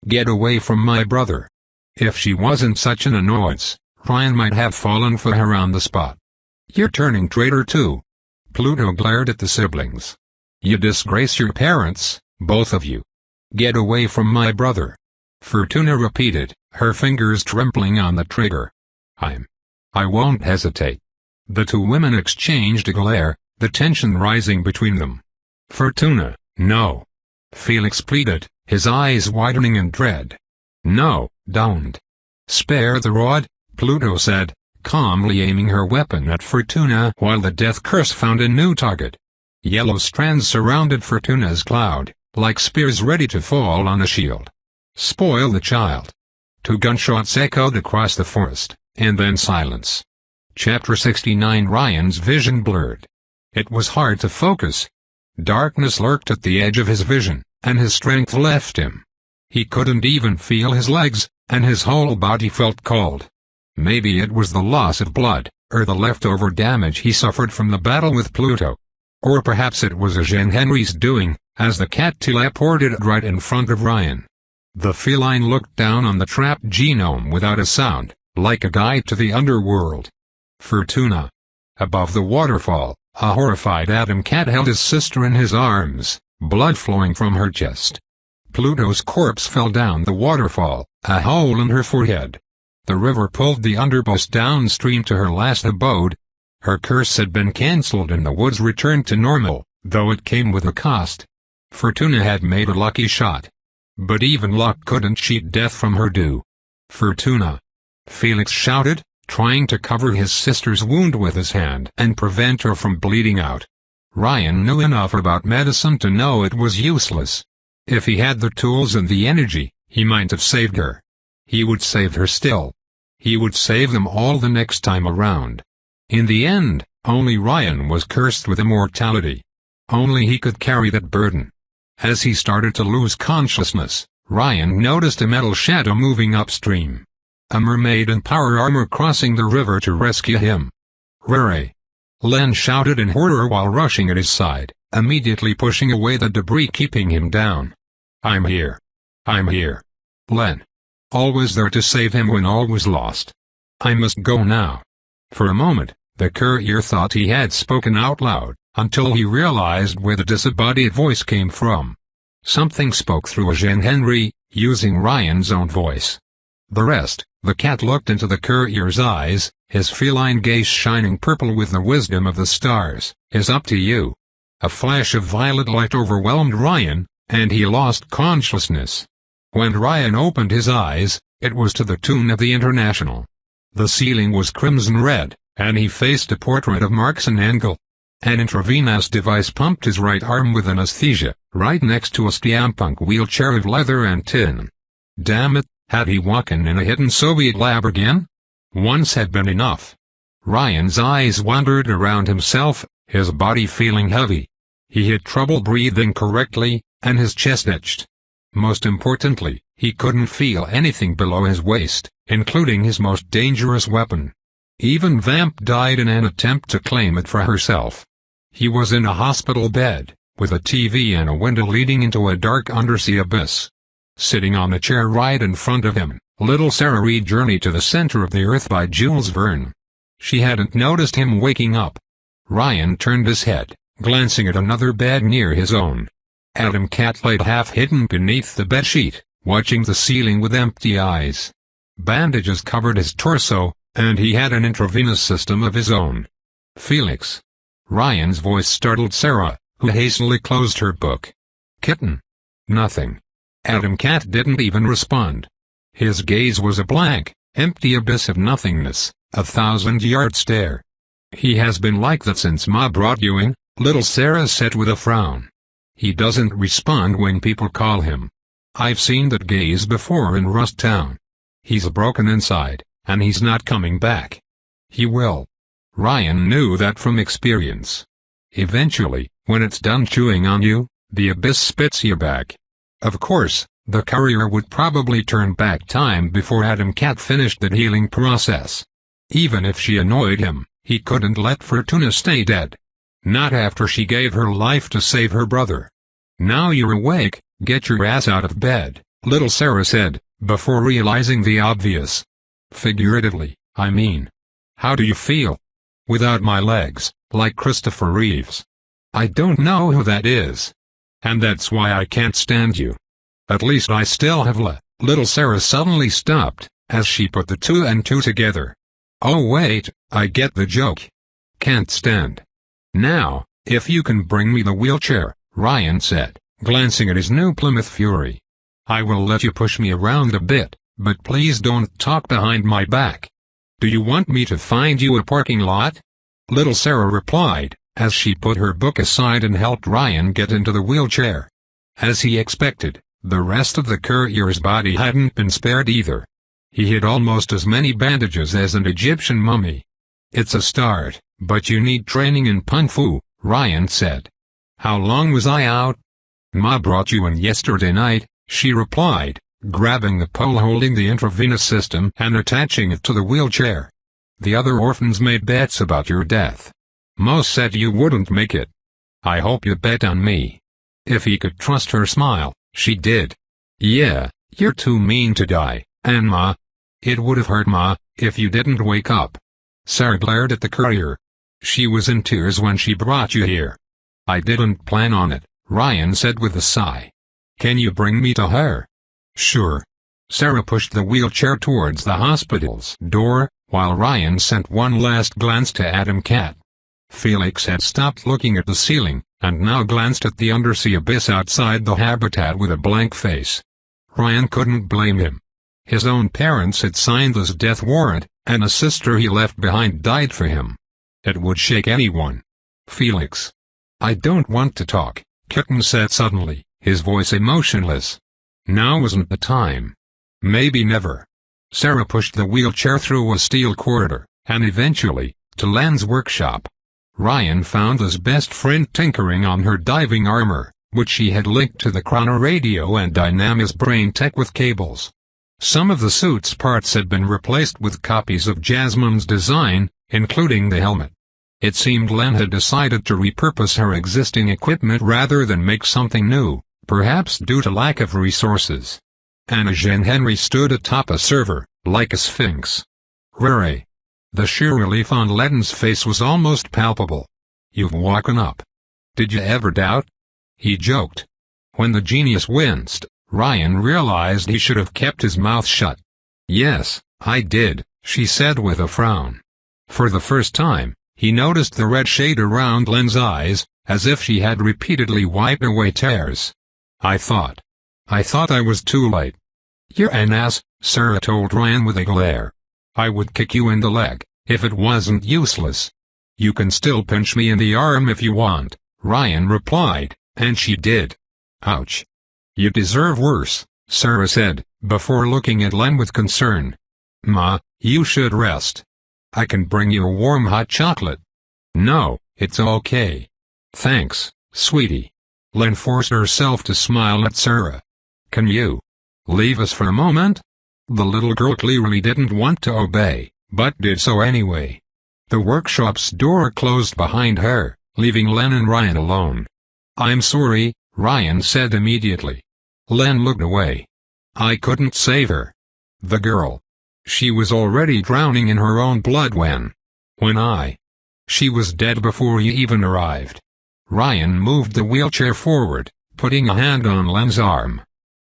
Get away from my brother. If she wasn't such an annoyance, Ryan might have fallen for her on the spot. You're turning traitor too. Pluto glared at the siblings. You disgrace your parents, both of you. Get away from my brother. Fortuna repeated, her fingers trembling on the trigger. I won't hesitate. The two women exchanged a glare, the tension rising between them. Fortuna, no. Felix pleaded, his eyes widening in dread. No, don't. Spare the rod, Pluto said, calmly aiming her weapon at Fortuna while the death curse found a new target. Yellow strands surrounded Fortuna's cloud, like spears ready to fall on a shield. Spoil the child. Two gunshots echoed across the forest, and then silence. Chapter 69. Ryan's vision blurred. It was hard to focus. Darkness lurked at the edge of his vision, and his strength left him. He couldn't even feel his legs, and his whole body felt cold. Maybe it was the loss of blood, or the leftover damage he suffered from the battle with Pluto. Or perhaps it was Jean Henry's doing, as the cat teleported right in front of Ryan. The feline looked down on the trapped genome without a sound, like a guide to the underworld. Fortuna. Above the waterfall, a horrified Adam cat held his sister in his arms, blood flowing from her chest. Pluto's corpse fell down the waterfall, a hole in her forehead. The river pulled the underboss downstream to her last abode. Her curse had been cancelled and the woods returned to normal, though it came with a cost. Fortuna had made a lucky shot. But even luck couldn't cheat death from her due. Fortuna. Felix shouted, trying to cover his sister's wound with his hand and prevent her from bleeding out. Ryan knew enough about medicine to know it was useless. If he had the tools and the energy, he might have saved her. He would save her still. He would save them all the next time around. In the end, only Ryan was cursed with immortality. Only he could carry that burden. As he started to lose consciousness, Ryan noticed a metal shadow moving upstream. A mermaid in power armor crossing the river to rescue him. Rere! Len shouted in horror while rushing at his side, immediately pushing away the debris keeping him down. I'm here. I'm here. Len. Always there to save him when all was lost. I must go now. For a moment, the courier thought he had spoken out loud, until he realized where the disembodied voice came from. Something spoke through Jean Henry, using Ryan's own voice. The rest, the cat looked into the courier's eyes, his feline gaze shining purple with the wisdom of the stars, is up to you. A flash of violet light overwhelmed Ryan, and he lost consciousness. When Ryan opened his eyes, it was to the tune of the International. The ceiling was crimson red, and he faced a portrait of Markson Engel. An intravenous device pumped his right arm with anesthesia, right next to a steampunk wheelchair of leather and tin. Damn it, had he walked in a hidden Soviet lab again? Once had been enough. Ryan's eyes wandered around himself, his body feeling heavy. He had trouble breathing correctly, and his chest itched. Most importantly, he couldn't feel anything below his waist, including his most dangerous weapon. Even Vamp died in an attempt to claim it for herself. He was in a hospital bed, with a TV and a window leading into a dark undersea abyss. Sitting on a chair right in front of him, Little Sarah Reed Journey to the Center of the Earth by Jules Verne. She hadn't noticed him waking up. Ryan turned his head, glancing at another bed near his own. Adam Cat laid half-hidden beneath the bedsheet, watching the ceiling with empty eyes. Bandages covered his torso, and he had an intravenous system of his own. Felix. Ryan's voice startled Sarah, who hastily closed her book. Kitten. Nothing. Adam Cat didn't even respond. His gaze was a blank, empty abyss of nothingness, a 1,000-yard stare. He has been like that since Ma brought you in, little Sarah said with a frown. He doesn't respond when people call him. I've seen that gaze before in Rust Town. He's broken inside, and he's not coming back. He will. Ryan knew that from experience. Eventually, when it's done chewing on you, the abyss spits you back. Of course, the courier would probably turn back time before Adam Cat finished the healing process. Even if she annoyed him, he couldn't let Fortuna stay dead. Not after she gave her life to save her brother. Now you're awake, get your ass out of bed, little Sarah said, before realizing the obvious. Figuratively, I mean. How do you feel? Without my legs, like Christopher Reeves. I don't know who that is. And that's why I can't stand you. At least I still have little Sarah suddenly stopped, as she put the two and two together. Oh wait, I get the joke. Can't stand. Now, if you can bring me the wheelchair, Ryan said, glancing at his new Plymouth Fury. I will let you push me around a bit, but please don't talk behind my back. Do you want me to find you a parking lot? Little Sarah replied, as she put her book aside and helped Ryan get into the wheelchair. As he expected, the rest of the courier's body hadn't been spared either. He had almost as many bandages as an Egyptian mummy. It's a start, but you need training in Kung Fu, Ryan said. How long was I out? Ma brought you in yesterday night, she replied, grabbing the pole holding the intravenous system and attaching it to the wheelchair. The other orphans made bets about your death. Mo said you wouldn't make it. I hope you bet on me. If he could trust her smile, she did. Yeah, you're too mean to die, and Ma. It would have hurt Ma, if you didn't wake up. Sarah glared at the courier. She was in tears when she brought you here. I didn't plan on it, Ryan said with a sigh. Can you bring me to her? Sure. Sarah pushed the wheelchair towards the hospital's door, while Ryan sent one last glance to Adam Cat. Felix had stopped looking at the ceiling, and now glanced at the undersea abyss outside the habitat with a blank face. Ryan couldn't blame him. His own parents had signed his death warrant, and a sister he left behind died for him. It would shake anyone. Felix. I don't want to talk, Kitten said suddenly, his voice emotionless. Now isn't the time. Maybe never. Sarah pushed the wheelchair through a steel corridor, and eventually, to Len's workshop. Ryan found his best friend tinkering on her diving armor, which she had linked to the chrono radio and Dynamis brain tech with cables. Some of the suit's parts had been replaced with copies of Jasmine's design, including the helmet. It seemed Len had decided to repurpose her existing equipment rather than make something new, perhaps due to lack of resources. Anna Jean Henry stood atop a server, like a sphinx. Rere. The sheer relief on Len's face was almost palpable. You've woken up. Did you ever doubt? He joked. When the genius winced, Ryan realized he should have kept his mouth shut. Yes, I did, she said with a frown. For the first time, he noticed the red shade around Len's eyes, as if she had repeatedly wiped away tears. I thought I was too late. You're an ass, Sarah told Ryan with a glare. I would kick you in the leg, if it wasn't useless. You can still pinch me in the arm if you want, Ryan replied, and she did. Ouch. You deserve worse, Sarah said, before looking at Len with concern. Ma, you should rest. I can bring you a warm hot chocolate. No, it's okay. Thanks, sweetie. Len forced herself to smile at Sarah. Can you leave us for a moment? The little girl clearly didn't want to obey, but did so anyway. The workshop's door closed behind her, leaving Len and Ryan alone. I'm sorry, Ryan said immediately. Len looked away. I couldn't save her. The girl. She was already drowning in her own blood when she was dead before he even arrived. Ryan moved the wheelchair forward, putting a hand on Len's arm.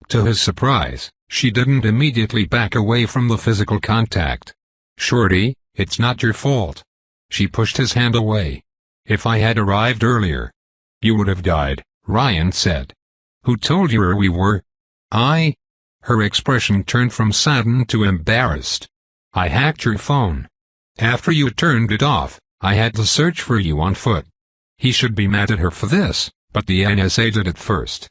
To his surprise, she didn't immediately back away from the physical contact. "Shorty, it's not your fault." She pushed his hand away. "If I had arrived earlier, you would have died," Ryan said. "Who told you where we were?" "I." Her expression turned from saddened to embarrassed. "I hacked your phone. After you turned it off, I had to search for you on foot." He should be mad at her for this, but the NSA did it first.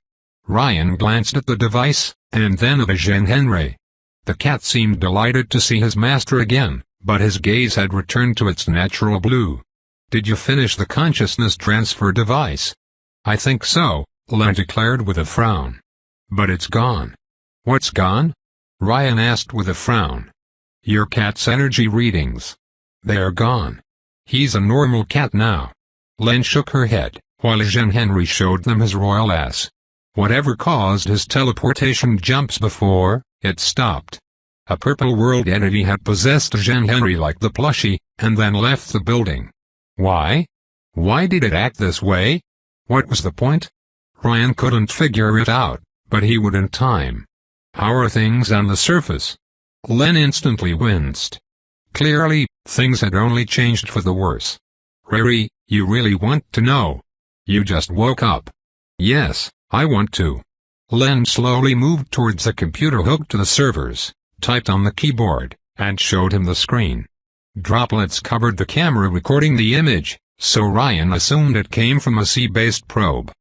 Ryan glanced at the device, and then at Jean-Henri. The cat seemed delighted to see his master again, but his gaze had returned to its natural blue. "Did you finish the consciousness transfer device?" "I think so," Len declared with a frown. "But it's gone." "What's gone?" Ryan asked with a frown. "Your cat's energy readings. They're gone. He's a normal cat now." Len shook her head, while Jean-Henri showed them his royal ass. Whatever caused his teleportation jumps before, it stopped. A purple world entity had possessed Jean-Henri like the plushie, and then left the building. Why? Why did it act this way? What was the point? Ryan couldn't figure it out, but he would in time. How are things on the surface? Len instantly winced. Clearly, things had only changed for the worse. Riri, you really want to know? You just woke up. Yes, I want to. Len slowly moved towards the computer hooked to the servers, typed on the keyboard, and showed him the screen. Droplets covered the camera recording the image, so Ryan assumed it came from a sea-based probe.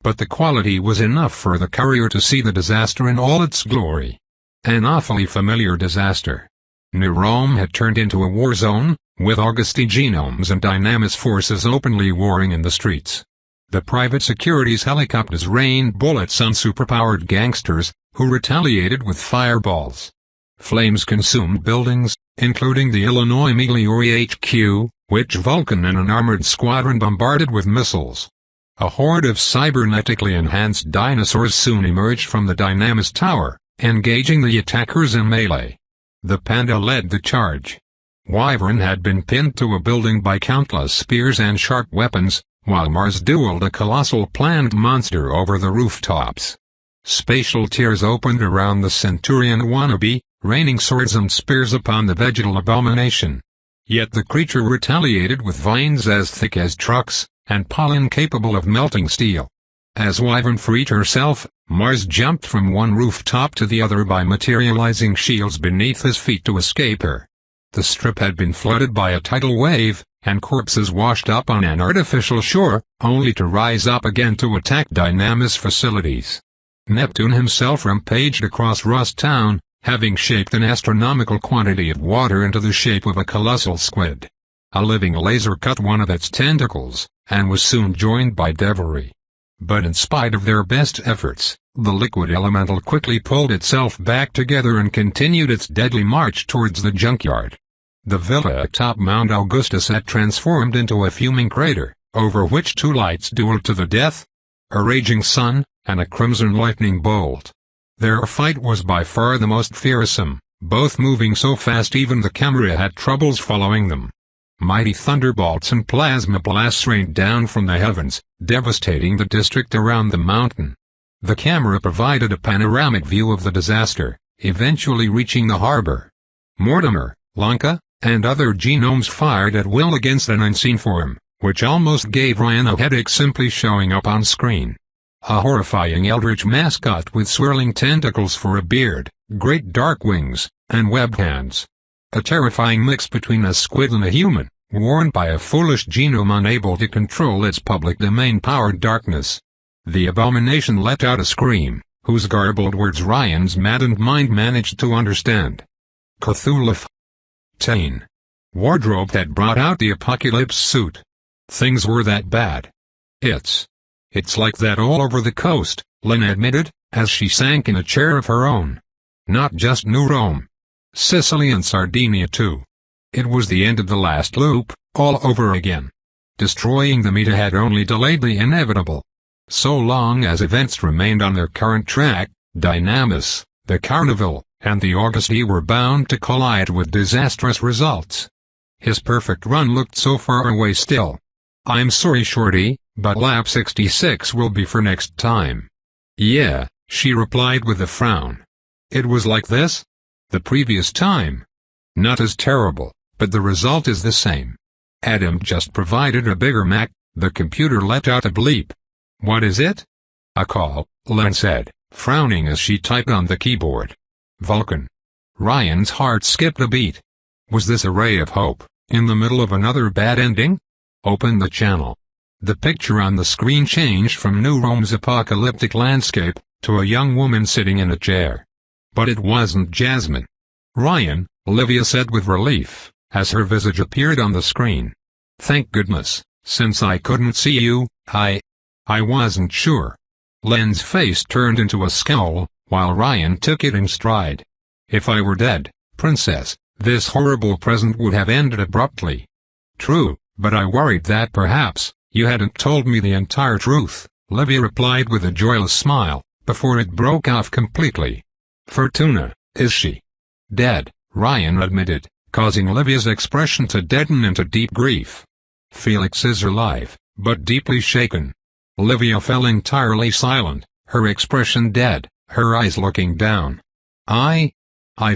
But the quality was enough for the courier to see the disaster in all its glory. An awfully familiar disaster. New Rome had turned into a war zone, with Augusti genomes and Dynamis forces openly warring in the streets. The private security's helicopters rained bullets on superpowered gangsters, who retaliated with fireballs. Flames consumed buildings, including the Illinois Migliore HQ, which Vulcan and an armored squadron bombarded with missiles. A horde of cybernetically enhanced dinosaurs soon emerged from the Dynamis Tower, engaging the attackers in melee. The panda led the charge. Wyvern had been pinned to a building by countless spears and sharp weapons, while Mars dueled a colossal planned monster over the rooftops. Spatial tears opened around the Centurion wannabe, raining swords and spears upon the vegetal abomination. Yet the creature retaliated with vines as thick as trucks, and pollen capable of melting steel. As Wyvern freed herself, Mars jumped from one rooftop to the other by materializing shields beneath his feet to escape her. The strip had been flooded by a tidal wave, and corpses washed up on an artificial shore, only to rise up again to attack Dynamis facilities. Neptune himself rampaged across Rust Town, having shaped an astronomical quantity of water into the shape of a colossal squid. A living laser cut one of its tentacles, and was soon joined by Devilry. But in spite of their best efforts, the liquid elemental quickly pulled itself back together and continued its deadly march towards the junkyard. The villa atop Mount Augustus had transformed into a fuming crater, over which two lights dueled to the death: a raging sun, and a crimson lightning bolt. Their fight was by far the most fearsome, both moving so fast even the camera had troubles following them. Mighty thunderbolts and plasma blasts rained down from the heavens, devastating the district around the mountain. The camera provided a panoramic view of the disaster, eventually reaching the harbor. Mortimer, Lanka, and other genomes fired at will against an unseen form, which almost gave Ryan a headache simply showing up on screen. A horrifying eldritch mascot with swirling tentacles for a beard, great dark wings, and webbed hands. A terrifying mix between a squid and a human, worn by a foolish genome unable to control its public domain-powered darkness. The abomination let out a scream, whose garbled words Ryan's maddened mind managed to understand. Cthulhu. Tane. Wardrobe had brought out the apocalypse suit. Things were that bad. It's like that all over the coast, Lynn admitted, as she sank in a chair of her own. Not just New Rome. Sicily and Sardinia too. It was the end of the last loop, all over again. Destroying the meta had only delayed the inevitable. So long as events remained on their current track, Dynamis, the carnival, and the Augusti were bound to collide with disastrous results. His perfect run looked so far away still. "I'm sorry, Shorty, but lap 66 will be for next time." "Yeah," she replied with a frown. "It was like this? The previous time?" "Not as terrible, but the result is the same." Adam just provided a bigger Mac. The computer let out a bleep. "What is it?" "A call," Len said, frowning as she typed on the keyboard. "Vulcan." Ryan's heart skipped a beat. Was this a ray of hope, in the middle of another bad ending? Open the channel. The picture on the screen changed from New Rome's apocalyptic landscape, to a young woman sitting in a chair. But it wasn't Jasmine. "Ryan," Olivia said with relief, as her visage appeared on the screen. "Thank goodness, since I couldn't see you, I wasn't sure." Len's face turned into a scowl, while Ryan took it in stride. "If I were dead, Princess, this horrible present would have ended abruptly." "True, but I worried that perhaps you hadn't told me the entire truth," Olivia replied with a joyless smile, before it broke off completely. "Fortuna, is she?" "Dead," Ryan admitted, causing Olivia's expression to deaden into deep grief. "Felix is alive, but deeply shaken." Olivia fell entirely silent, her expression dead, her eyes looking down. I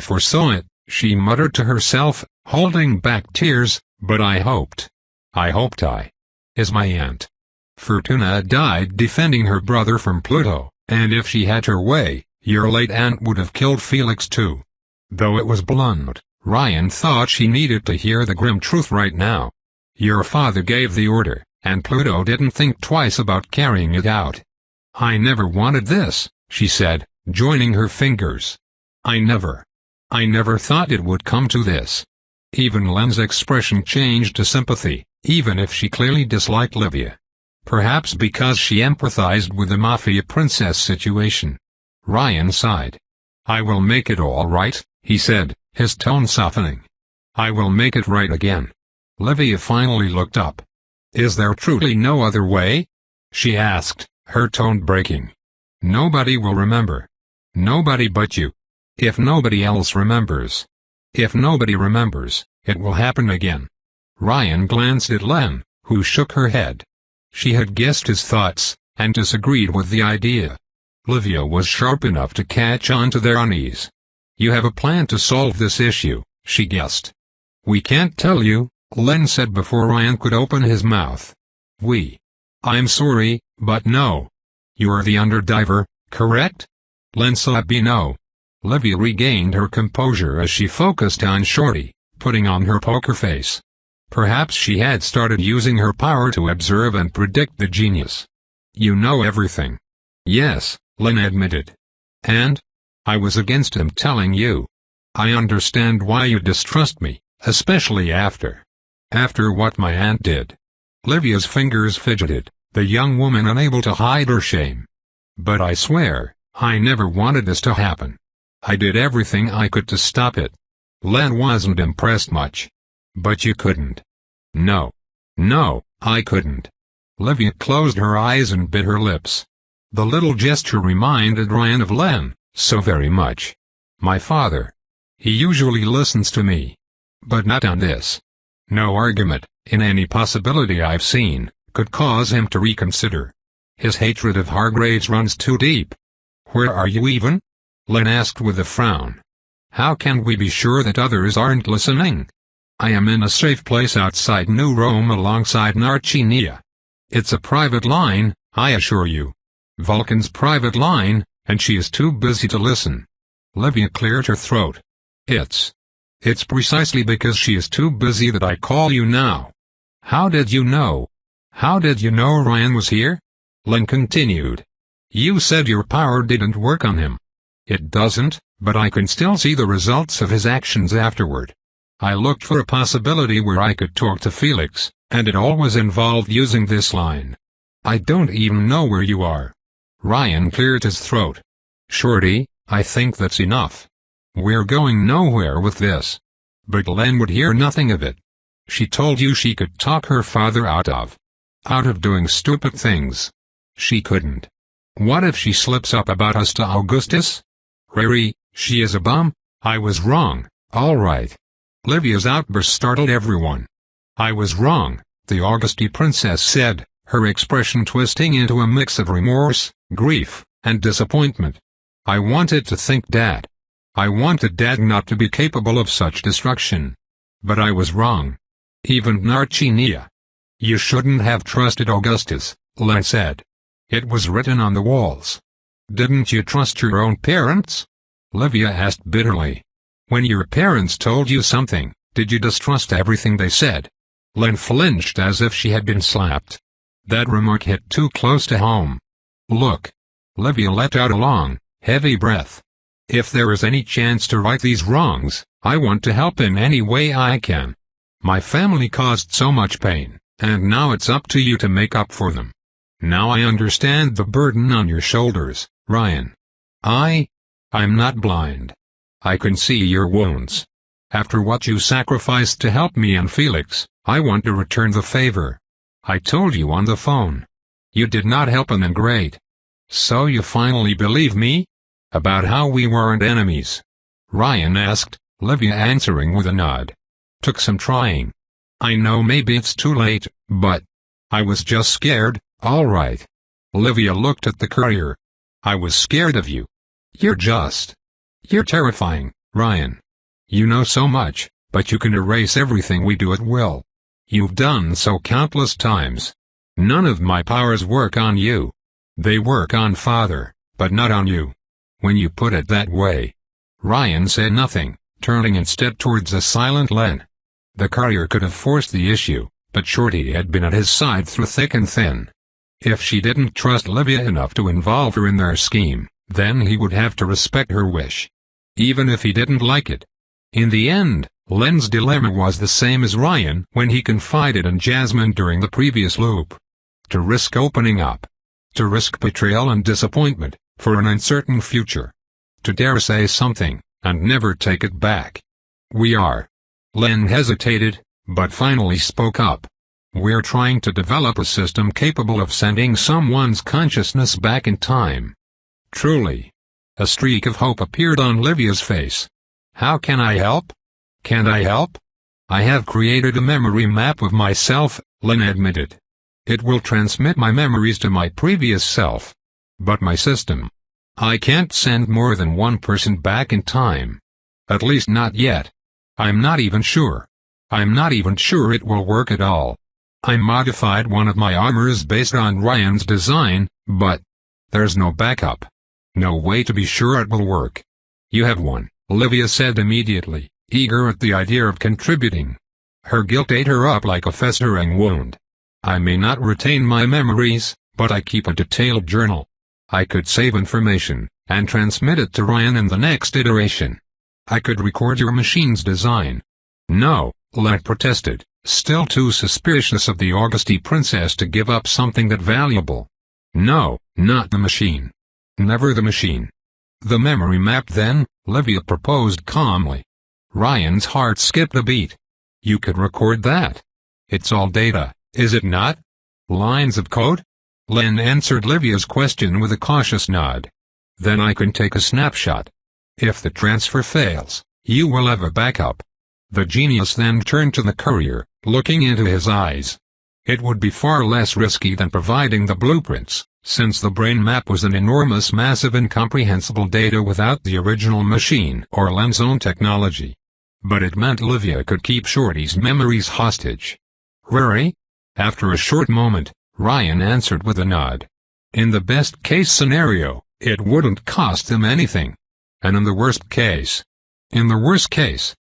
foresaw it," she muttered to herself, holding back tears, "but I hoped is my aunt. Fortuna died defending her brother from Pluto, and if she had her way, your late aunt would have killed Felix too." Though it was blunt, Ryan thought she needed to hear the grim truth right now. "Your father gave the order, and Pluto didn't think twice about carrying it out." "I never wanted this," she said, joining her fingers. I never thought it would come to this." Even Len's expression changed to sympathy, even if she clearly disliked Olivia. Perhaps because she empathized with the Mafia Princess situation. Ryan sighed. "I will make it all right," he said, his tone softening. "I will make it right again." Olivia finally looked up. "Is there truly no other way?" she asked, her tone breaking. "Nobody will remember. Nobody but you. If nobody else remembers. If nobody remembers, it will happen again." Ryan glanced at Len, who shook her head. She had guessed his thoughts, and disagreed with the idea. Olivia was sharp enough to catch on to their unease. "You have a plan to solve this issue," she guessed. "We can't tell you," Len said before Ryan could open his mouth. "I'm sorry, but no. You're the underdiver, correct?" Len said no. Olivia regained her composure as she focused on Shorty, putting on her poker face. Perhaps she had started using her power to observe and predict the genius. "You know everything." "Yes," Len admitted. "And? I was against him telling you. I understand why you distrust me, especially after what my aunt did." Olivia's fingers fidgeted, the young woman unable to hide her shame. "But I swear, I never wanted this to happen. I did everything I could to stop it." Len wasn't impressed much. "But you couldn't." No, I couldn't." Olivia closed her eyes and bit her lips. The little gesture reminded Ryan of Len, so very much. "My father. He usually listens to me. But not on this. No argument, in any possibility I've seen, could cause him to reconsider. His hatred of Hargraves runs too deep." "Where are you even?" Len asked with a frown. "How can we be sure that others aren't listening?" "I am in a safe place outside New Rome alongside Narcinia. It's a private line, I assure you. Vulcan's private line, and she is too busy to listen." Olivia cleared her throat. It's precisely because she is too busy that I call you now." "How did you know?" "How did you know Ryan was here?" Len continued. "You said your power didn't work on him." "It doesn't, but I can still see the results of his actions afterward. I looked for a possibility where I could talk to Felix, and it always involved using this line. I don't even know where you are." Ryan cleared his throat. "Shorty, I think that's enough. We're going nowhere with this." But Len would hear nothing of it. "She told you she could talk her father out of doing stupid things. She couldn't. What if she slips up about us to Augustus?" "Rary, She is a bum? I was wrong, all right. Livia's outburst startled everyone. I was wrong, the Augusty princess said, her expression twisting into a mix of remorse, grief, and disappointment. I wanted to think Dad. I wanted Dad not to be capable of such destruction. But I was wrong. Even Narcinia. You shouldn't have trusted Augustus, Len said. It was written on the walls. Didn't you trust your own parents? Livia asked bitterly. When your parents told you something, did you distrust everything they said? Len flinched as if she had been slapped. That remark hit too close to home. Look. Livia let out a long, heavy breath. If there is any chance to right these wrongs, I want to help in any way I can. My family caused so much pain, and now it's up to you to make up for them. Now I understand the burden on your shoulders, Ryan. I'm not blind. I can see your wounds. After what you sacrificed to help me and Felix, I want to return the favor. I told you on the phone. You did not help and then great. So you finally believe me? About how we weren't enemies? Ryan asked, Livia answering with a nod. Took some trying. I know maybe it's too late, but I was just scared, all right. Livia looked at the courier. I was scared of you. You're terrifying, Ryan. You know so much, but you can erase everything we do at will. You've done so countless times. None of my powers work on you. They work on Father, but not on you. When you put it that way. Ryan said nothing, turning instead towards a silent Len. The courier could have forced the issue, but Shorty had been at his side through thick and thin. If she didn't trust Livia enough to involve her in their scheme, then he would have to respect her wish. Even if he didn't like it. In the end, Len's dilemma was the same as Ryan when he confided in Jasmine during the previous loop. To risk opening up. To risk betrayal and disappointment, for an uncertain future. To dare say something, and never take it back. Len hesitated, but finally spoke up. We're trying to develop a system capable of sending someone's consciousness back in time. Truly. A streak of hope appeared on Livia's face. How can I help? Can't I help? I have created a memory map of myself, Len admitted. It will transmit my memories to my previous self. But my system. I can't send more than one person back in time. At least not yet. I'm not even sure it will work at all. I modified one of my armors based on Ryan's design, but there's no backup. No way to be sure it will work. You have one, Livia said immediately, eager at the idea of contributing. Her guilt ate her up like a festering wound. I may not retain my memories, but I keep a detailed journal. I could save information, and transmit it to Ryan in the next iteration. I could record your machine's design. No, Len protested, still too suspicious of the Augusty princess to give up something that valuable. No, not the machine. Never the machine. The memory map then, Livia proposed calmly. Ryan's heart skipped a beat. You could record that. It's all data, is it not? Lines of code? Len answered Livia's question with a cautious nod. Then I can take a snapshot. If the transfer fails, you will have a backup. The genius then turned to the courier, looking into his eyes. It would be far less risky than providing the blueprints, since the brain map was an enormous mass of incomprehensible data without the original machine or Len's own technology. But it meant Livia could keep Shorty's memories hostage. Really? After a short moment, Ryan answered with a nod. In the best-case scenario, it wouldn't cost them anything. And in the worst case,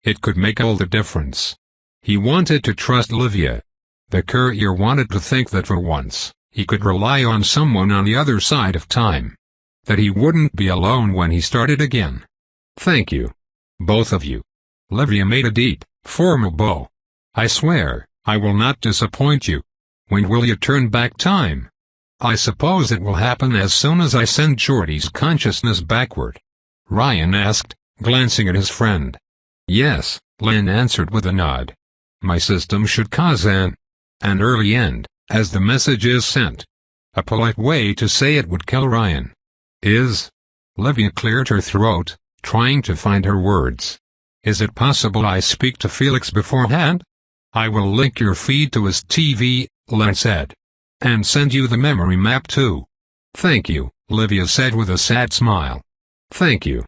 it could make all the difference. He wanted to trust Livia. The courier wanted to think that for once, he could rely on someone on the other side of time. That he wouldn't be alone when he started again. Thank you. Both of you. Livia made a deep, formal bow. I swear, I will not disappoint you. When will you turn back time? I suppose it will happen as soon as I send Shorty's consciousness backward. Ryan asked, glancing at his friend. Yes, Len answered with a nod. My system should cause an early end, as the message is sent. A polite way to say it would kill Ryan. Livia cleared her throat, trying to find her words. Is it possible I speak to Felix beforehand? I will link your feed to his TV, Len said. And send you the memory map too. Thank you, Livia said with a sad smile. Thank you.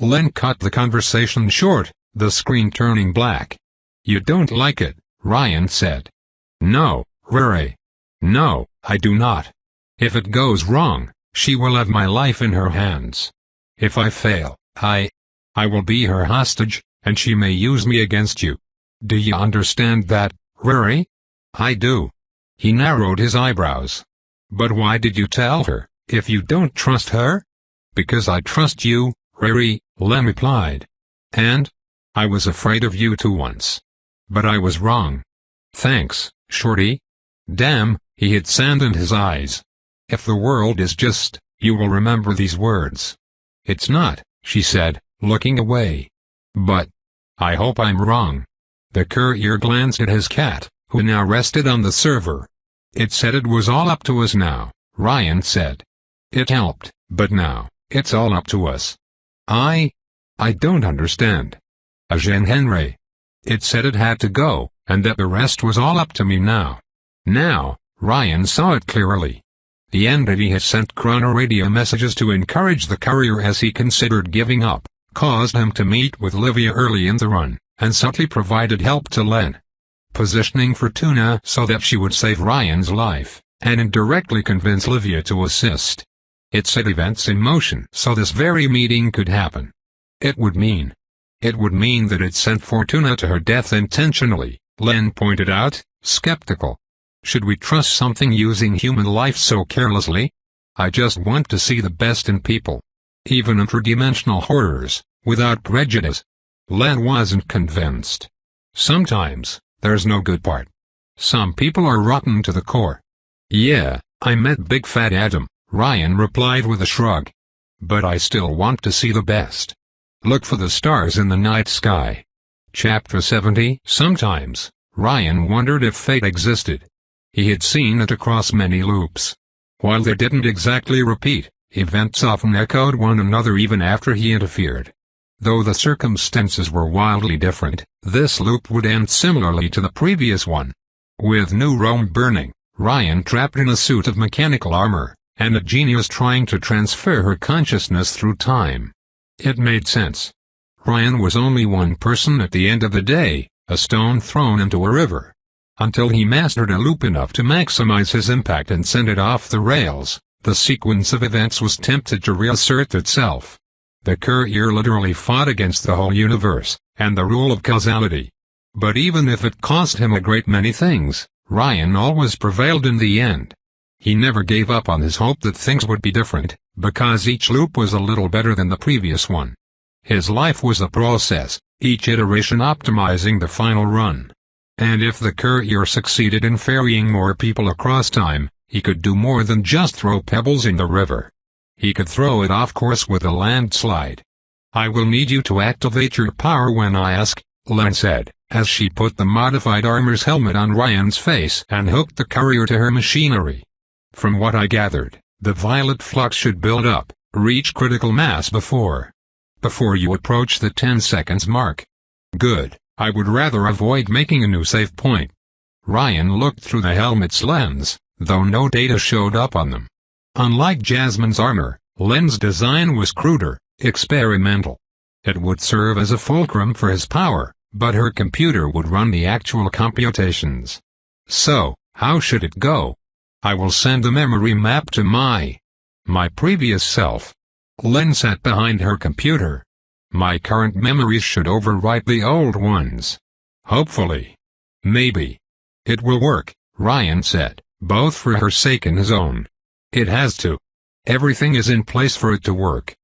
Len cut the conversation short, the screen turning black. You don't like it, Ryan said. No, Rere. No, I do not. If it goes wrong, she will have my life in her hands. If I fail, I will be her hostage, and she may use me against you. Do you understand that, Rere? I do. He narrowed his eyebrows. But why did you tell her, if you don't trust her? Because I trust you, Rere, Len replied. And? I was afraid of you too once. But I was wrong. Thanks, Shorty. Damn, he hid sand in his eyes. If the world is just, you will remember these words. It's not, she said, looking away. But I hope I'm wrong. The courier glanced at his cat, who now rested on the server. It said it was all up to us now, Ryan said. It helped, but now, it's all up to us. I don't understand. Jean Henry. It said it had to go, and that the rest was all up to me now. Now, Ryan saw it clearly. The entity had sent chrono radio messages to encourage the courier as he considered giving up, caused him to meet with Livia early in the run, and subtly provided help to Len. Positioning Fortuna so that she would save Ryan's life, and indirectly convince Livia to assist. It set events in motion so this very meeting could happen. It would mean that it sent Fortuna to her death intentionally, Len pointed out, skeptical. Should we trust something using human life so carelessly? I just want to see the best in people. Even interdimensional horrors, without prejudice. Len wasn't convinced. Sometimes, there's no good part. Some people are rotten to the core. Yeah, I met Big Fat Adam, Ryan replied with a shrug. But I still want to see the best. Look for the stars in the night sky. Chapter 70. Sometimes, Ryan wondered if fate existed. He had seen it across many loops. While they didn't exactly repeat, events often echoed one another even after he interfered. Though the circumstances were wildly different, this loop would end similarly to the previous one. With New Rome burning, Ryan trapped in a suit of mechanical armor, and a genius trying to transfer her consciousness through time. It made sense. Ryan was only one person at the end of the day, a stone thrown into a river. Until he mastered a loop enough to maximize his impact and send it off the rails, the sequence of events was tempted to reassert itself. The courier literally fought against the whole universe, and the rule of causality. But even if it cost him a great many things, Ryan always prevailed in the end. He never gave up on his hope that things would be different, because each loop was a little better than the previous one. His life was a process, each iteration optimizing the final run. And if the courier succeeded in ferrying more people across time, he could do more than just throw pebbles in the river. He could throw it off course with a landslide. I will need you to activate your power when I ask, Len said, as she put the modified armor's helmet on Ryan's face and hooked the courier to her machinery. From what I gathered, the violet flux should build up, reach critical mass before you approach the 10 seconds mark. Good. I would rather avoid making a new save point. Ryan looked through the helmet's lens, though no data showed up on them. Unlike Jasmine's armor, Len's design was cruder, experimental. It would serve as a fulcrum for his power, but her computer would run the actual computations. So, how should it go? I will send the memory map to my previous self. Len sat behind her computer. My current memories should overwrite the old ones. Hopefully. Maybe. It will work, Ryan said, both for her sake and his own. It has to. Everything is in place for it to work.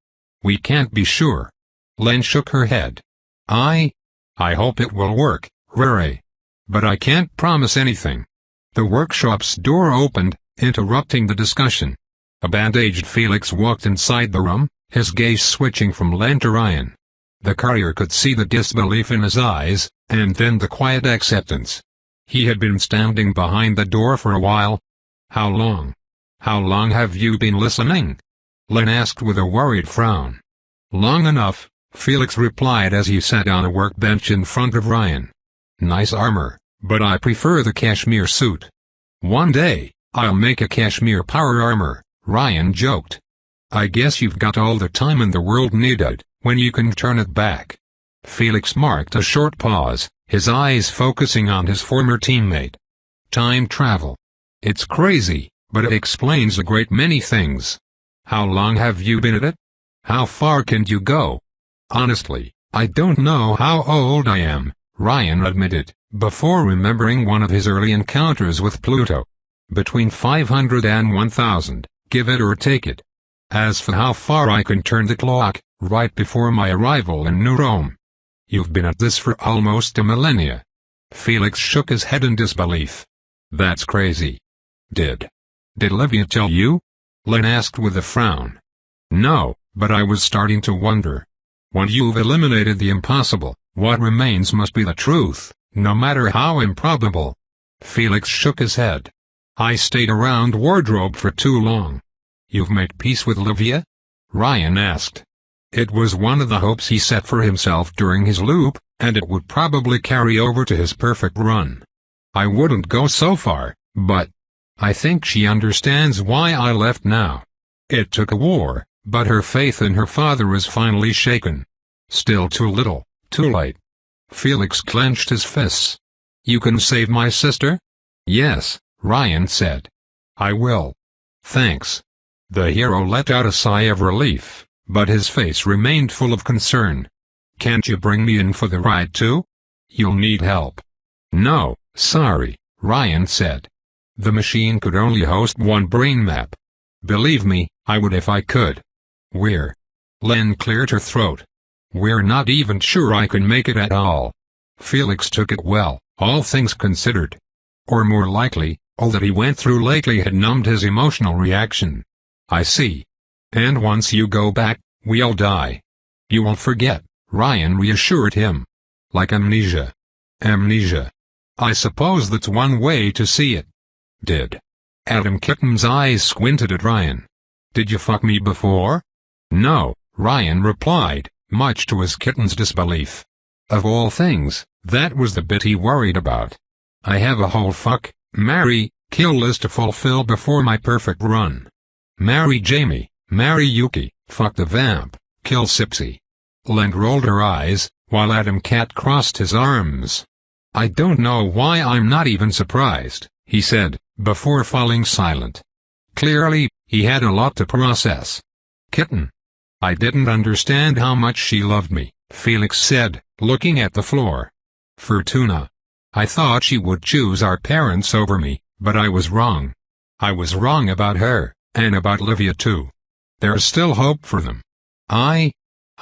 We can't be sure. Len shook her head. I hope it will work, Rere. But I can't promise anything. The workshop's door opened, interrupting the discussion. A bandaged Felix walked inside the room, his gaze switching from Len to Ryan. The courier could see the disbelief in his eyes, and then the quiet acceptance. He had been standing behind the door for a while. How long? How long have you been listening? Len asked with a worried frown. Long enough, Felix replied as he sat on a workbench in front of Ryan. Nice armor, but I prefer the cashmere suit. One day, I'll make a cashmere power armor, Ryan joked. I guess you've got all the time in the world needed, when you can turn it back. Felix marked a short pause, his eyes focusing on his former teammate. Time travel. It's crazy, but it explains a great many things. How long have you been at it? How far can you go? Honestly, I don't know how old I am, Ryan admitted, before remembering one of his early encounters with Pluto. Between 500 and 1000, give it or take it. As for how far I can turn the clock, right before my arrival in New Rome. You've been at this for almost a millennia. Felix shook his head in disbelief. That's crazy. Did Olivia tell you? Len asked with a frown. No, but I was starting to wonder. When you've eliminated the impossible, what remains must be the truth, no matter how improbable. Felix shook his head. I stayed around wardrobe for too long. You've made peace with Olivia? Ryan asked. It was one of the hopes he set for himself during his loop, and it would probably carry over to his perfect run. I wouldn't go so far, but I think she understands why I left now. It took a war, but her faith in her father is finally shaken. Still too little, too late. Felix clenched his fists. You can save my sister? Yes, Ryan said. I will. Thanks. The hero let out a sigh of relief, but his face remained full of concern. Can't you bring me in for the ride too? You'll need help. No, sorry, Ryan said. The machine could only host one brain map. Believe me, I would if I could. Len cleared her throat. We're not even sure I can make it at all. Felix took it well, all things considered. Or more likely, all that he went through lately had numbed his emotional reaction. I see. And once you go back, we all die. You won't forget, Ryan reassured him. Like amnesia. Amnesia. I suppose that's one way to see it. Did Adam Kitten's eyes squinted at Ryan. Did you fuck me before? No, Ryan replied, much to his kitten's disbelief. Of all things, that was the bit he worried about. I have a whole fuck, marry, kill list to fulfill before my perfect run. Marry Jamie, marry Yuki, fuck the vamp, kill Sipsy. Len rolled her eyes, while Adam Cat crossed his arms. I don't know why I'm not even surprised, he said, before falling silent. Clearly, he had a lot to process. Kitten. I didn't understand how much she loved me, Felix said, looking at the floor. Fortuna. I thought she would choose our parents over me, but I was wrong. I was wrong about her, and about Livia too. There's still hope for them. I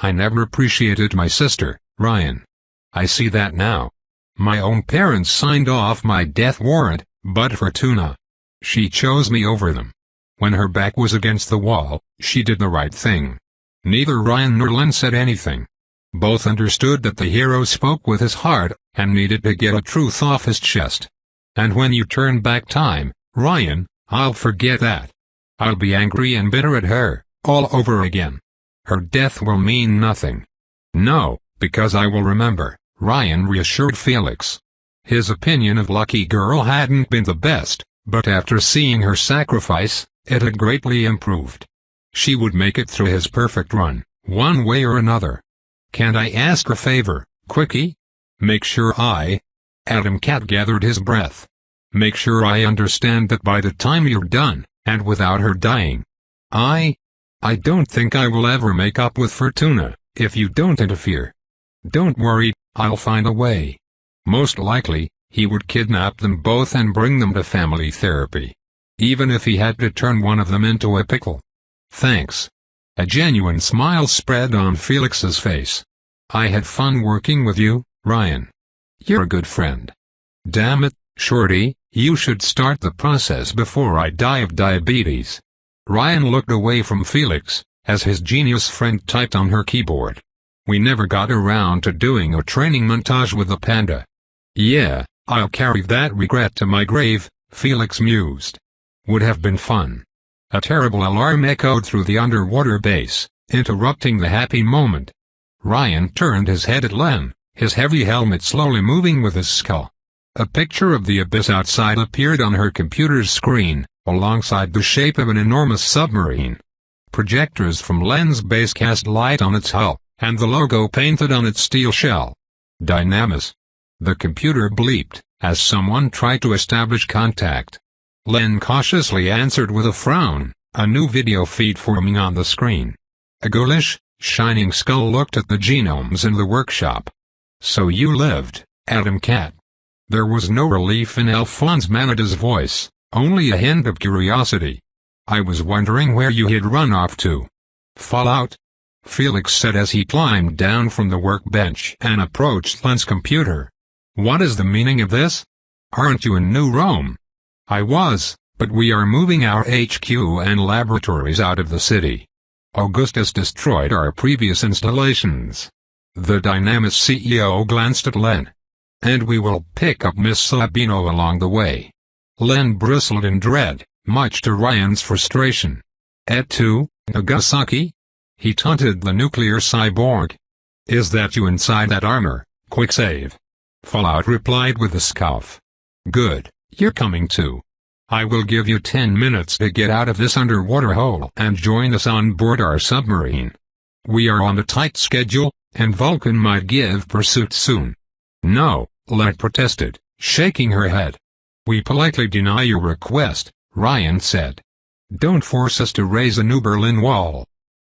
never appreciated my sister, Ryan. I see that now. My own parents signed off my death warrant, but Fortuna. She chose me over them. When her back was against the wall, she did the right thing. Neither Ryan nor Len said anything. Both understood that the hero spoke with his heart, and needed to get a truth off his chest. And when you turn back time, Ryan, I'll forget that. I'll be angry and bitter at her, all over again. Her death will mean nothing. No, because I will remember, Ryan reassured Felix. His opinion of Lucky Girl hadn't been the best, but after seeing her sacrifice, it had greatly improved. She would make it through his perfect run, one way or another. Can't I ask a favor, Quickie? Make sure Adam Cat gathered his breath. Make sure I understand that by the time you're done, and without her dying. I don't think I will ever make up with Fortuna, if you don't interfere. Don't worry, I'll find a way. Most likely, he would kidnap them both and bring them to family therapy. Even if he had to turn one of them into a pickle. Thanks. A genuine smile spread on Felix's face. I had fun working with you, Ryan. You're a good friend. Damn it, Shorty, you should start the process before I die of diabetes. Ryan looked away from Felix, as his genius friend typed on her keyboard. We never got around to doing a training montage with the panda. Yeah, I'll carry that regret to my grave, Felix mused. Would have been fun. A terrible alarm echoed through the underwater base, interrupting the happy moment. Ryan turned his head at Len, his heavy helmet slowly moving with his skull. A picture of the abyss outside appeared on her computer's screen, alongside the shape of an enormous submarine. Projectors from Len's base cast light on its hull, and the logo painted on its steel shell. Dynamis. The computer bleeped, as someone tried to establish contact. Len cautiously answered with a frown, a new video feed forming on the screen. A ghoulish, shining skull looked at the genomes in the workshop. "So you lived, Adam Cat." There was no relief in Alphonse Manada's voice, only a hint of curiosity. "I was wondering where you had run off to." "Fallout?" Felix said as he climbed down from the workbench and approached Len's computer. "What is the meaning of this? Aren't you in New Rome?" "I was, but we are moving our HQ and laboratories out of the city. Augustus destroyed our previous installations." The Dynamis CEO glanced at Len. "And we will pick up Miss Sabino along the way." Len bristled in dread, much to Ryan's frustration. "Et tu, Nagasaki?" He taunted the nuclear cyborg. "Is that you inside that armor, quick save?" Fallout replied with a scoff. "Good, you're coming too. I will give you 10 minutes to get out of this underwater hole and join us on board our submarine. We are on a tight schedule, and Vulcan might give pursuit soon." "No," Len protested, shaking her head. "We politely deny your request," Ryan said. "Don't force us to raise a new Berlin Wall."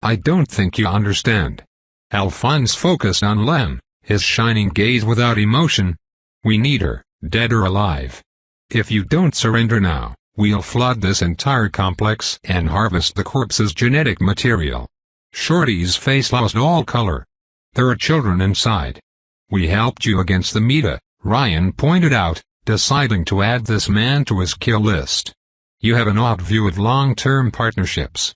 "I don't think you understand." Alphonse focused on Len, his shining gaze without emotion. "We need her, dead or alive. If you don't surrender now, we'll flood this entire complex and harvest the corpse's genetic material." Shorty's face lost all color. "There are children inside." "We helped you against the Meta," Ryan pointed out, deciding to add this man to his kill list. "You have an odd view of long-term partnerships.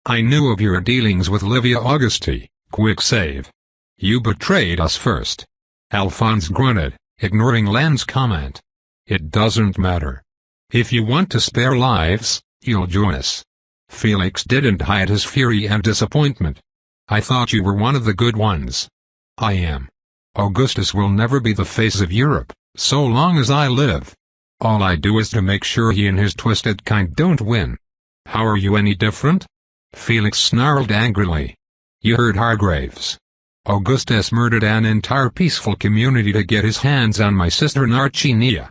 I knew of your dealings with Livia Augusti, quick save. You betrayed us first." Alphonse grunted, ignoring Len's comment. "It doesn't matter. If you want to spare lives, you'll join us." Felix didn't hide his fury and disappointment. "I thought you were one of the good ones." "I am. Augustus will never be the face of Europe, so long as I live. All I do is to make sure he and his twisted kind don't win." "How are you any different?" Felix snarled angrily. "You heard Hargraves. Augustus murdered an entire peaceful community to get his hands on my sister Narcinia.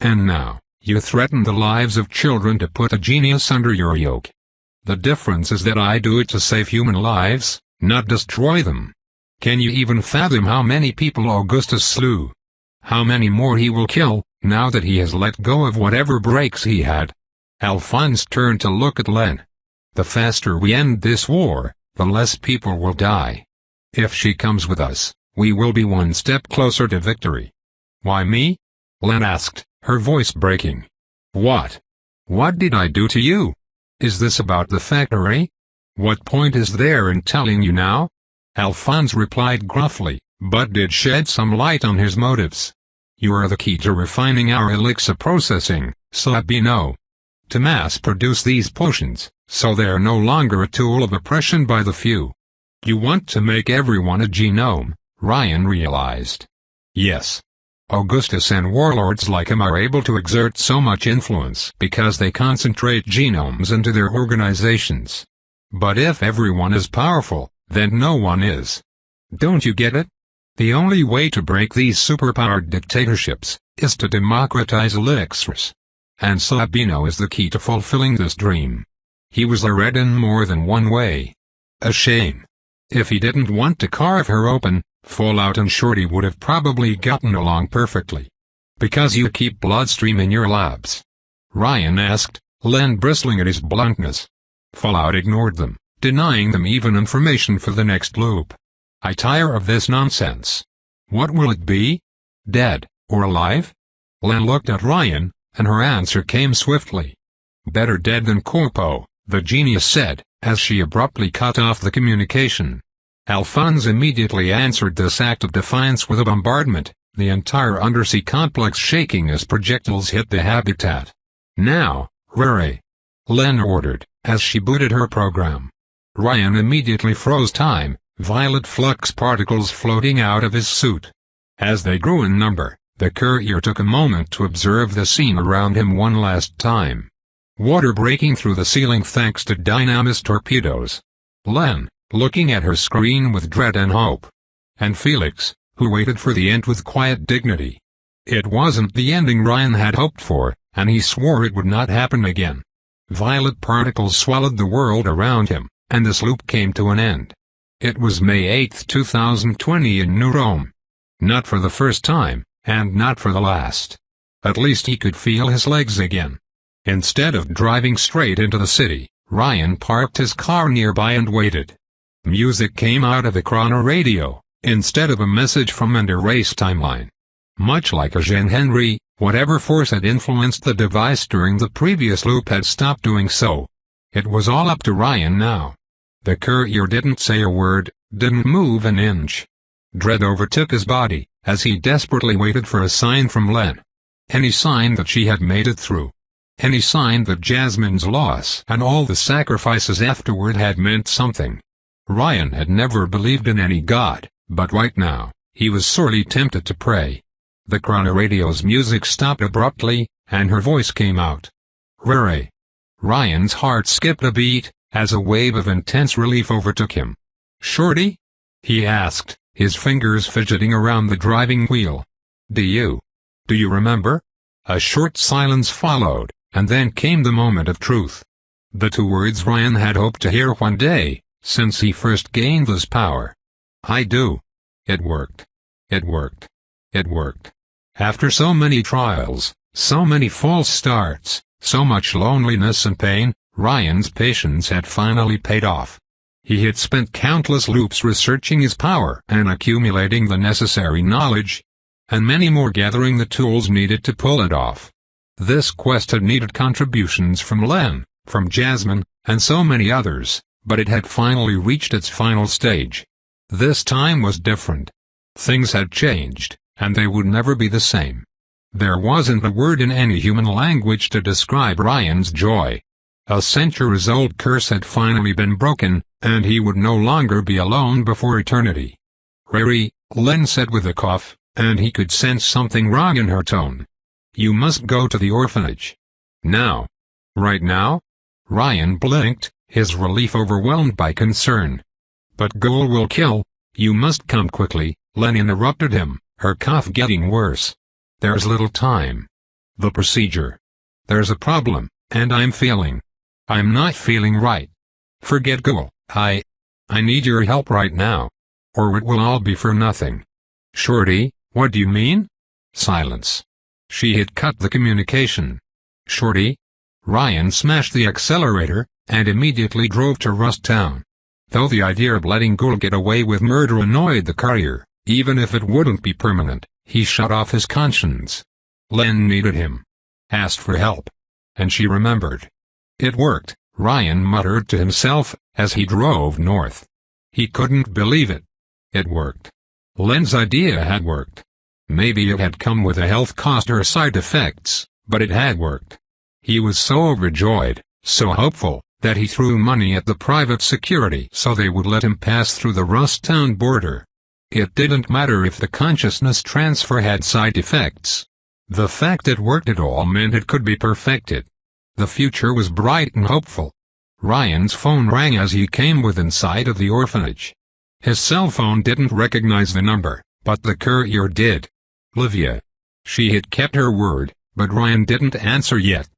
And now, you threaten the lives of children to put a genius under your yoke. The difference is that I do it to save human lives, not destroy them. Can you even fathom how many people Augustus slew? How many more he will kill, now that he has let go of whatever breaks he had?" Alphonse turned to look at Len. "The faster we end this war, the less people will die. If she comes with us, we will be one step closer to victory." "Why me?" Len asked, her voice breaking. "What? What did I do to you? Is this about the factory? What point is there in telling you now?" Alphonse replied gruffly, but did shed some light on his motives. "You are the key to refining our elixir processing, Sabino. To mass-produce these potions, so they are no longer a tool of oppression by the few. You want to make everyone a genome," Ryan realized. "Yes. Augustus and warlords like him are able to exert so much influence because they concentrate genomes into their organizations. But if everyone is powerful, then no one is. Don't you get it? The only way to break these superpowered dictatorships is to democratize elixirs. And Sabino is the key to fulfilling this dream. He was a red in more than one way. A shame. If he didn't want to carve her open, Fallout and Shorty would have probably gotten along perfectly. Because you keep bloodstream in your labs?" Ryan asked, Len bristling at his bluntness. Fallout ignored them, denying them even information for the next loop. "I tire of this nonsense. What will it be? Dead, or alive?" Len looked at Ryan, and her answer came swiftly. "Better dead than corpo," the genius said, as she abruptly cut off the communication. Alphonse immediately answered this act of defiance with a bombardment, the entire undersea complex shaking as projectiles hit the habitat. "Now, Rere," Len ordered, as she booted her program. Ryan immediately froze time, violet flux particles floating out of his suit. As they grew in number, the courier took a moment to observe the scene around him one last time. Water breaking through the ceiling thanks to dynamis torpedoes. Len, looking at her screen with dread and hope. And Felix, who waited for the end with quiet dignity. It wasn't the ending Ryan had hoped for, and he swore it would not happen again. Violet particles swallowed the world around him, and this loop came to an end. It was May 8, 2020 in New Rome. Not for the first time, and not for the last. At least he could feel his legs again. Instead of driving straight into the city, Ryan parked his car nearby and waited. Music came out of the chrono radio, instead of a message from an erased timeline. Much like a Jean Henry, whatever force had influenced the device during the previous loop had stopped doing so. It was all up to Ryan now. The courier didn't say a word, didn't move an inch. Dread overtook his body, as he desperately waited for a sign from Len. Any sign that she had made it through. Any sign that Jasmine's loss and all the sacrifices afterward had meant something. Ryan had never believed in any god, but right now, he was sorely tempted to pray. The chrono radio's music stopped abruptly, and her voice came out. Rere. Ryan's heart skipped a beat, as a wave of intense relief overtook him. Shorty? He asked, his fingers fidgeting around the driving wheel. Do you remember? A short silence followed, and then came the moment of truth. The two words Ryan had hoped to hear one day, since he first gained this power. I do. It worked. It worked. It worked. After so many trials, so many false starts, so much loneliness and pain, Ryan's patience had finally paid off. He had spent countless loops researching his power and accumulating the necessary knowledge, and many more gathering the tools needed to pull it off. This quest had needed contributions from Len, from Jasmine, and so many others, but it had finally reached its final stage. This time was different. Things had changed, and they would never be the same. There wasn't a word in any human language to describe Ryan's joy. A centuries-old curse had finally been broken, and he would no longer be alone before eternity. Riri, Len said with a cough, and he could sense something wrong in her tone. You must go to the orphanage. Now. Right now? Ryan blinked, his relief overwhelmed by concern. But Ghoul will kill. You must come quickly, Len interrupted him, her cough getting worse. There's little time. The procedure. There's a problem, and I'm not feeling right. Forget Ghoul, I need your help right now. Or it will all be for nothing. Shorty, what do you mean? Silence. She had cut the communication. Shorty? Ryan smashed the accelerator, and immediately drove to Rust Town. Though the idea of letting Ghoul get away with murder annoyed the courier, even if it wouldn't be permanent, he shut off his conscience. Len needed him. Asked for help. And she remembered. It worked, Ryan muttered to himself, as he drove north. He couldn't believe it. It worked. Len's idea had worked. Maybe it had come with a health cost or side effects, but it had worked. He was so overjoyed, so hopeful, that he threw money at the private security so they would let him pass through the Rust Town border. It didn't matter if the consciousness transfer had side effects. The fact it worked at all meant it could be perfected. The future was bright and hopeful. Ryan's phone rang as he came within sight of the orphanage. His cell phone didn't recognize the number, but the courier did. Livia. She had kept her word, but Ryan didn't answer yet.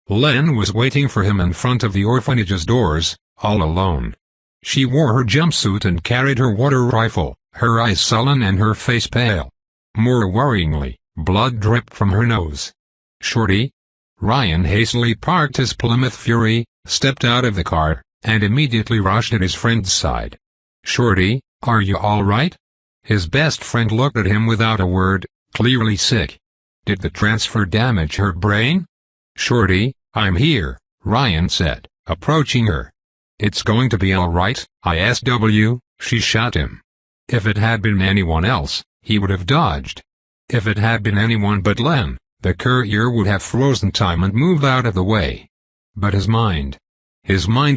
Len was waiting for him in front of the orphanage's doors, all alone. She wore her jumpsuit and carried her water rifle, her eyes sullen and her face pale. More worryingly, blood dripped from her nose. Shorty? Ryan hastily parked his Plymouth Fury, stepped out of the car, and immediately rushed at his friend's side. Shorty, are you all right? His best friend looked at him without a word, clearly sick. Did the transfer damage her brain? Shorty, I'm here, Ryan said, approaching her. It's going to be all right, ISW, she shot him. If it had been anyone else, he would have dodged. If it had been anyone but Len, the courier would have frozen time and moved out of the way. But his mind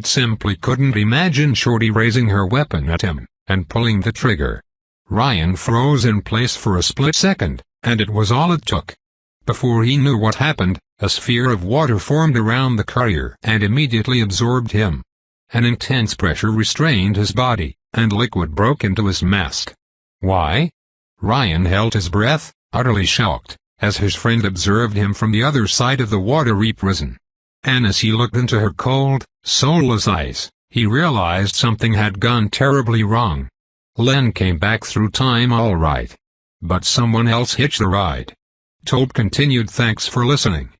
simply couldn't imagine Shorty raising her weapon at him, and pulling the trigger. Ryan froze in place for a split second, and it was all it took. Before he knew what happened, a sphere of water formed around the courier and immediately absorbed him. An intense pressure restrained his body, and liquid broke into his mask. Why? Ryan held his breath, utterly shocked, as his friend observed him from the other side of the watery prison. And as he looked into her cold, soulless eyes, he realized something had gone terribly wrong. Len came back through time all right. But someone else hitched the ride. Tope continued. Thanks for listening.